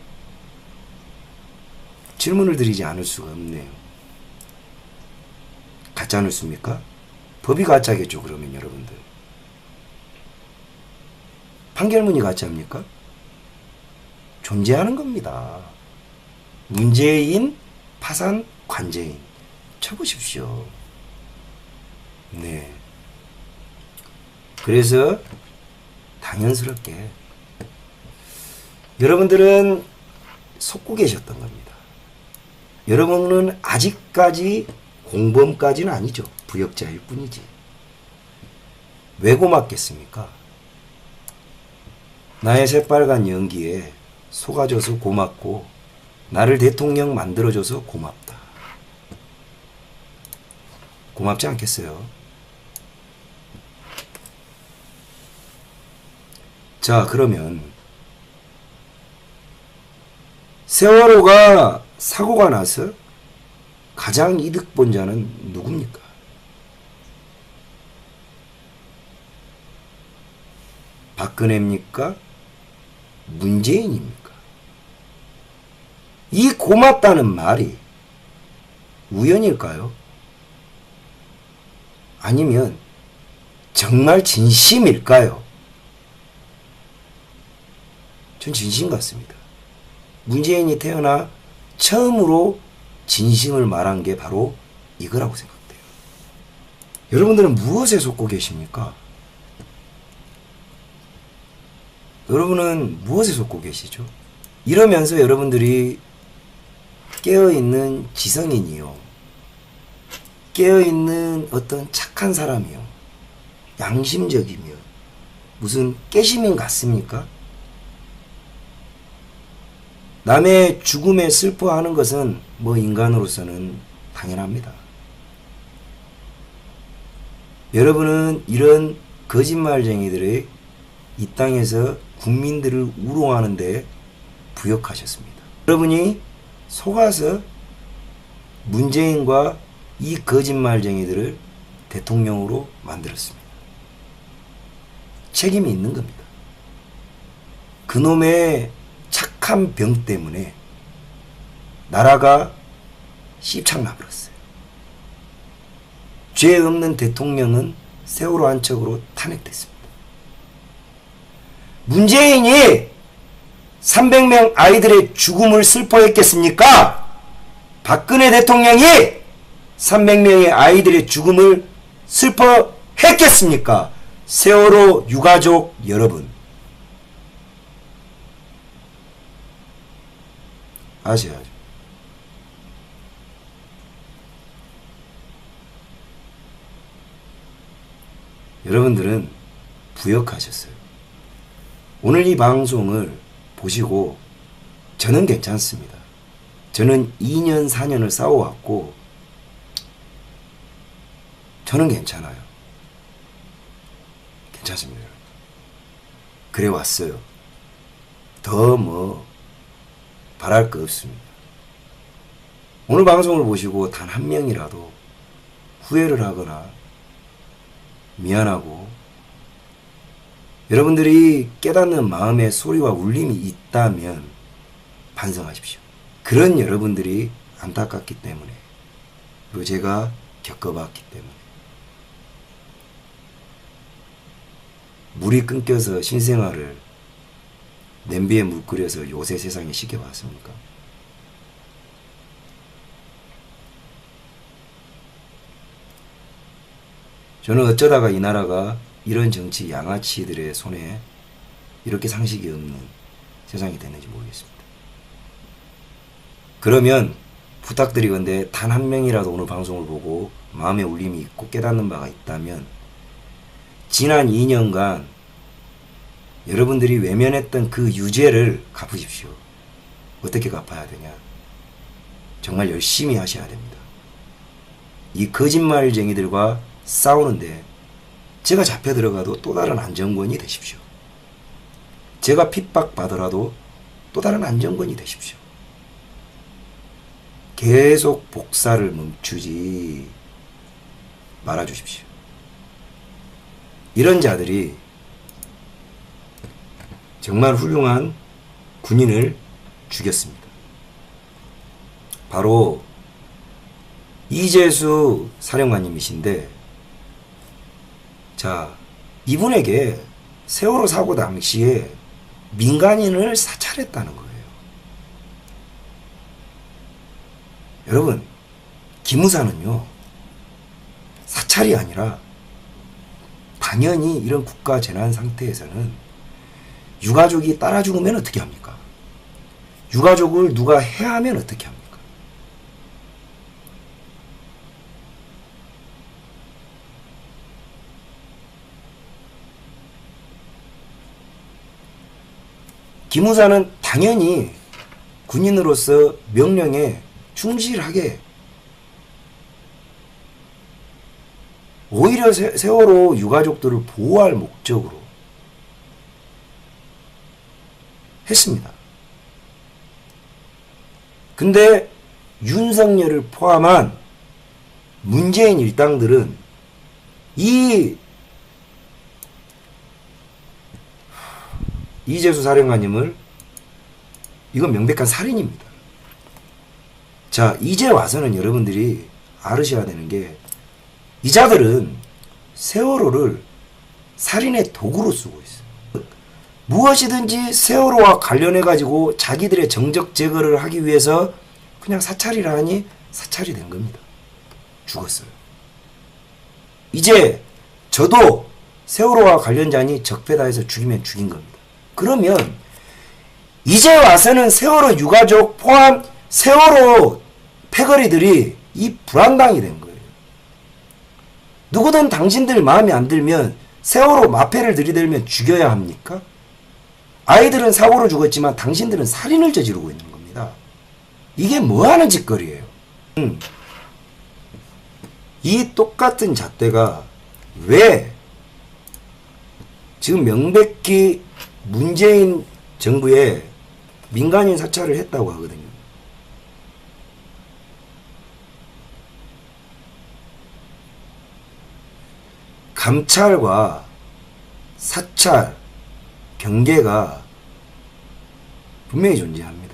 질문을 드리지 않을 수가 없네요. 가짜 뉴스입니까? 법이 가짜겠죠, 그러면 여러분들. 판결문이 가짜입니까? 존재하는 겁니다. 문재인 파산 관제인 쳐보십시오. 네. 그래서 당연스럽게 여러분들은 속고 계셨던 겁니다. 여러분은 아직까지 공범까지는 아니죠. 부역자일 뿐이지. 왜 고맙겠습니까? 나의 새빨간 연기에 속아줘서 고맙고 나를 대통령 만들어줘서 고맙다. 고맙지 않겠어요? 자, 그러면 세월호가 사고가 나서 가장 이득 본 자는 누굽니까? 박근혜입니까? 문재인입니까? 이 고맙다는 말이 우연일까요? 아니면 정말 진심일까요? 전 진심 같습니다. 문재인이 태어나 처음으로 진심을 말한 게 바로 이거라고 생각돼요. 여러분들은 무엇에 속고 계십니까? 여러분은 무엇에 속고 계시죠? 이러면서 여러분들이 깨어있는 지성인이요, 깨어있는 어떤 착한 사람이요, 양심적이며 무슨 깨시민 같습니까? 남의 죽음에 슬퍼하는 것은 뭐 인간으로서는 당연합니다. 여러분은 이런 거짓말쟁이들의 이 땅에서 국민들을 우롱하는 데 부역하셨습니다. 여러분이 속아서 문재인과 이 거짓말쟁이들을 대통령으로 만들었습니다. 책임이 있는 겁니다. 그놈의 착한 병 때문에 나라가 씹창나버렸어요. 죄 없는 대통령은 세월호 한 척으로 탄핵됐습니다. 문재인이 300명 아이들의 죽음을 슬퍼했겠습니까? 박근혜 대통령이 300명의 아이들의 죽음을 슬퍼했겠습니까? 세월호 유가족 여러분, 아셔야죠. 여러분들은 부역하셨어요. 오늘 이 방송을 보시고 저는 괜찮습니다. 저는 2년 4년을 싸워왔고 저는 괜찮아요. 괜찮습니다. 그래 왔어요. 더 뭐 바랄 거 없습니다. 오늘 방송을 보시고 단 한 명이라도 후회를 하거나 미안하고 여러분들이 깨닫는 마음의 소리와 울림이 있다면 반성하십시오. 그런 여러분들이 안타깝기 때문에, 그리고 제가 겪어봤기 때문에. 물이 끊겨서 신생아를 냄비에 물 끓여서 요새 세상에 시켜봤습니까? 저는 어쩌다가 이 나라가 이런 정치 양아치들의 손에 이렇게 상식이 없는 세상이 됐는지 모르겠습니다. 그러면 부탁드리건대 단 한 명이라도 오늘 방송을 보고 마음의 울림이 있고 깨닫는 바가 있다면 지난 2년간 여러분들이 외면했던 그 유죄를 갚으십시오. 어떻게 갚아야 되냐? 정말 열심히 하셔야 됩니다. 이 거짓말쟁이들과 싸우는데 제가 잡혀 들어가도 또 다른 안정권이 되십시오. 제가 핍박받으라도 또 다른 안정권이 되십시오. 계속 복사를 멈추지 말아주십시오. 이런 자들이 정말 훌륭한 군인을 죽였습니다. 바로 이재수 사령관님이신데, 자, 이분에게 세월호 사고 당시에 민간인을 사찰했다는 거예요. 여러분, 기무사는요, 사찰이 아니라 당연히 이런 국가 재난 상태에서는 유가족이 따라 죽으면 어떻게 합니까? 유가족을 누가 해하면 어떻게 합니까? 기무사는 당연히 군인으로서 명령에 충실하게, 오히려 세월호 유가족들을 보호할 목적으로 했습니다. 근데 윤석열을 포함한 문재인 일당들은 이재수 사령관님을, 이건 명백한 살인입니다. 자, 이제 와서는 여러분들이 알으셔야 되는 게, 이 자들은 세월호를 살인의 도구로 쓰고 있어요. 무엇이든지 세월호와 관련해 가지고 자기들의 정적 제거를 하기 위해서 그냥 사찰이라 하니 사찰이 된 겁니다. 죽었어요. 이제 저도 세월호와 관련자니 적폐다해서 죽이면 죽인 겁니다. 그러면 이제 와서는 세월호 유가족 포함 세월호 패거리들이 이 불안당이 된 거예요. 누구든 당신들 마음에 안 들면 세월호 마패를 들이대면 죽여야 합니까? 아이들은 사고로 죽었지만 당신들은 살인을 저지르고 있는 겁니다. 이게 뭐하는 짓거리예요? 이 똑같은 잣대가 왜 지금 명백히 문재인 정부에 민간인 사찰을 했다고 하거든요. 감찰과 사찰, 경계가 분명히 존재합니다.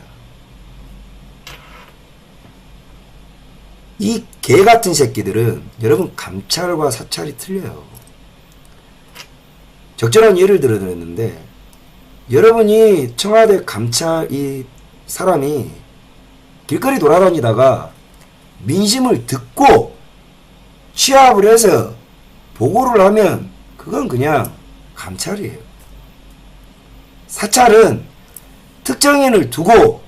이 개 같은 새끼들은 여러분 감찰과 사찰이 틀려요. 적절한 예를 들어드렸는데, 여러분이 청와대 감찰 이 사람이 길거리 돌아다니다가 민심을 듣고 취합을 해서 보고를 하면 그건 그냥 감찰이에요. 사찰은 특정인을 두고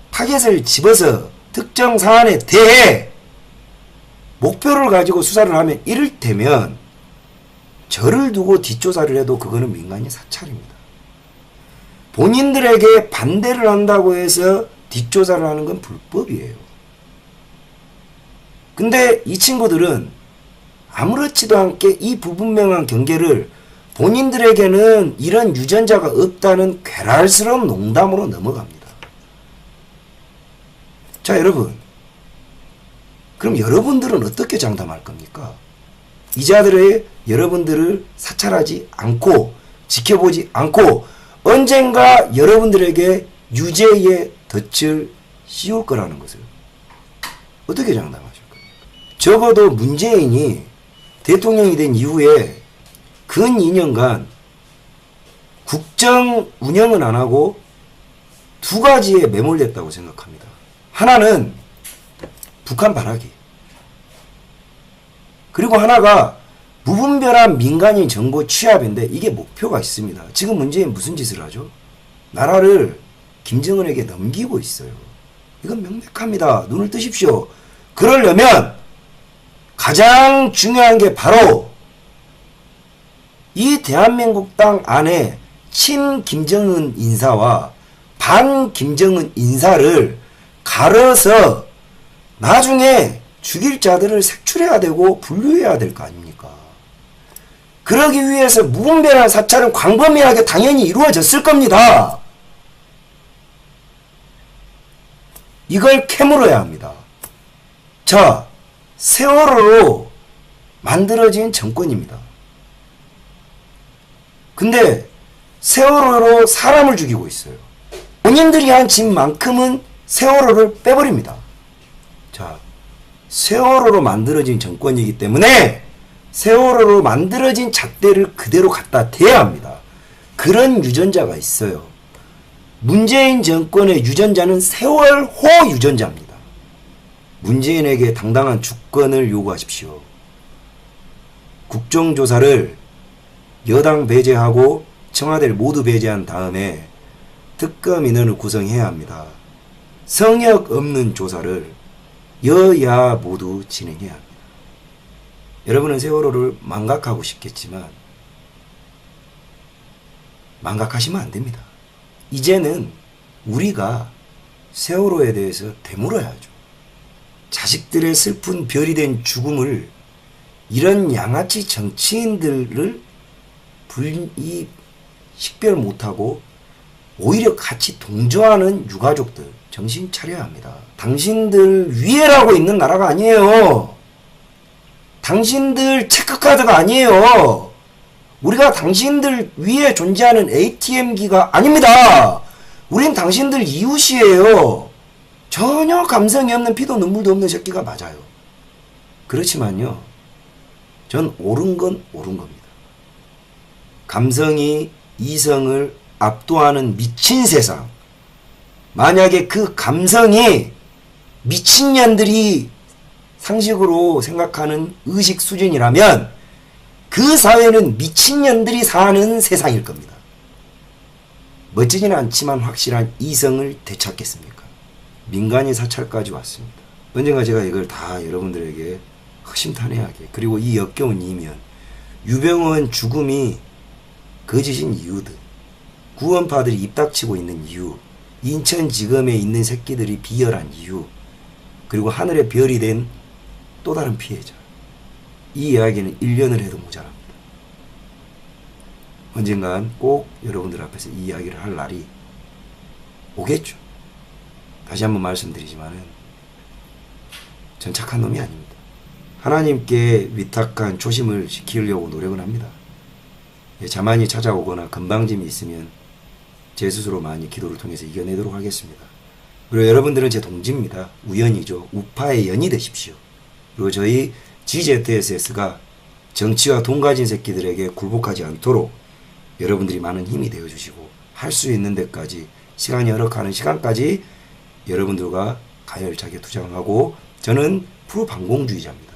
타겟을 집어서 특정 사안에 대해 목표를 가지고 수사를 하면, 이를테면 저를 두고 뒷조사를 해도 그거는 민간인 사찰입니다. 본인들에게 반대를 한다고 해서 뒷조사를 하는 건 불법이에요. 근데 이 친구들은 아무렇지도 않게 이 불분명한 경계를 본인들에게는 이런 유전자가 없다는 괴랄스러운 농담으로 넘어갑니다. 자, 여러분, 그럼 여러분들은 어떻게 장담할 겁니까? 이 자들의 여러분들을 사찰하지 않고 지켜보지 않고 언젠가 여러분들에게 유죄의 덫을 씌울 거라는 것을 어떻게 장담하실 겁니까? 적어도 문재인이 대통령이 된 이후에 근 2년간 국정 운영은 안 하고 두 가지에 매몰됐다고 생각합니다. 하나는 북한 발악이, 그리고 하나가 무분별한 민간인 정보 취합인데, 이게 목표가 있습니다. 지금 문재인 무슨 짓을 하죠? 나라를 김정은에게 넘기고 있어요. 이건 명백합니다. 눈을 뜨십시오. 그러려면 가장 중요한 게 바로 이 대한민국 땅 안에 친 김정은 인사와 반 김정은 인사를 가려서 나중에 죽일 자들을 색출해야 되고 분류해야 될 거 아닙니까? 그러기 위해서 무분별한 사찰은 광범위하게 당연히 이루어졌을 겁니다. 이걸 캐물어야 합니다. 자, 세월호로 만들어진 정권입니다. 근데 세월호로 사람을 죽이고 있어요. 본인들이 한 짓만큼은 세월호를 빼버립니다. 자, 세월호로 만들어진 정권이기 때문에 세월호로 만들어진 잣대를 그대로 갖다 대야 합니다. 그런 유전자가 있어요. 문재인 정권의 유전자는 세월호 유전자입니다. 문재인에게 당당한 주권을 요구하십시오. 국정조사를 여당 배제하고 청와대를 모두 배제한 다음에 특검 인원을 구성해야 합니다. 성역 없는 조사를 여야 모두 진행해야 합니다. 여러분은 세월호를 망각하고 싶겠지만 망각하시면 안 됩니다. 이제는 우리가 세월호에 대해서 되물어야죠. 자식들의 슬픈 별이 된 죽음을 이런 양아치 정치인들을 식별 못하고 오히려 같이 동조하는 유가족들 정신 차려야 합니다. 당신들 위에라고 있는 나라가 아니에요. 당신들 체크카드가 아니에요. 우리가 당신들 위에 존재하는 ATM기가 아닙니다. 우린 당신들 이웃이에요. 전혀 감성이 없는 피도 눈물도 없는 새끼가 맞아요. 그렇지만요, 전 옳은 건 옳은 겁니다. 감성이 이성을 압도하는 미친 세상. 만약에 그 감성이 미친년들이 상식으로 생각하는 의식 수준이라면 그 사회는 미친년들이 사는 세상일 겁니다. 멋지지는 않지만 확실한 이성을 되찾겠습니까? 민간인 사찰까지 왔습니다. 언젠가 제가 이걸 다 여러분들에게 허심탄회하게, 그리고 이 역겨운 이면 유병원 죽음이 거짓인 이유들, 구원파들이 입닥치고 있는 이유, 인천지검에 있는 새끼들이 비열한 이유, 그리고 하늘의 별이 된 또 다른 피해자, 이 이야기는 1년을 해도 모자랍니다. 언젠간 꼭 여러분들 앞에서 이 이야기를 할 날이 오겠죠. 다시 한번 말씀드리지만은 전 착한 놈이 아닙니다. 하나님께 위탁한 초심을 지키려고 노력은 합니다. 자만이 찾아오거나 건방짐이 있으면 제 스스로 많이 기도를 통해서 이겨내도록 하겠습니다. 그리고 여러분들은 제 동지입니다. 우연이죠. 우파의 연이 되십시오. 그리고 저희 GZSS가 정치와 돈 가진 새끼들에게 굴복하지 않도록 여러분들이 많은 힘이 되어주시고, 할 수 있는 데까지, 시간이 허락하는 시간까지 여러분들과 가열차게 투쟁하고, 저는 프로방공주의자입니다.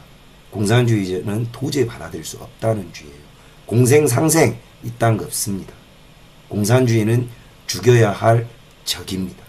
공산주의자는 도저히 받아들일 수 없다는 주의예요. 공생상생 이딴 거 없습니다. 공산주의는 죽여야 할 적입니다.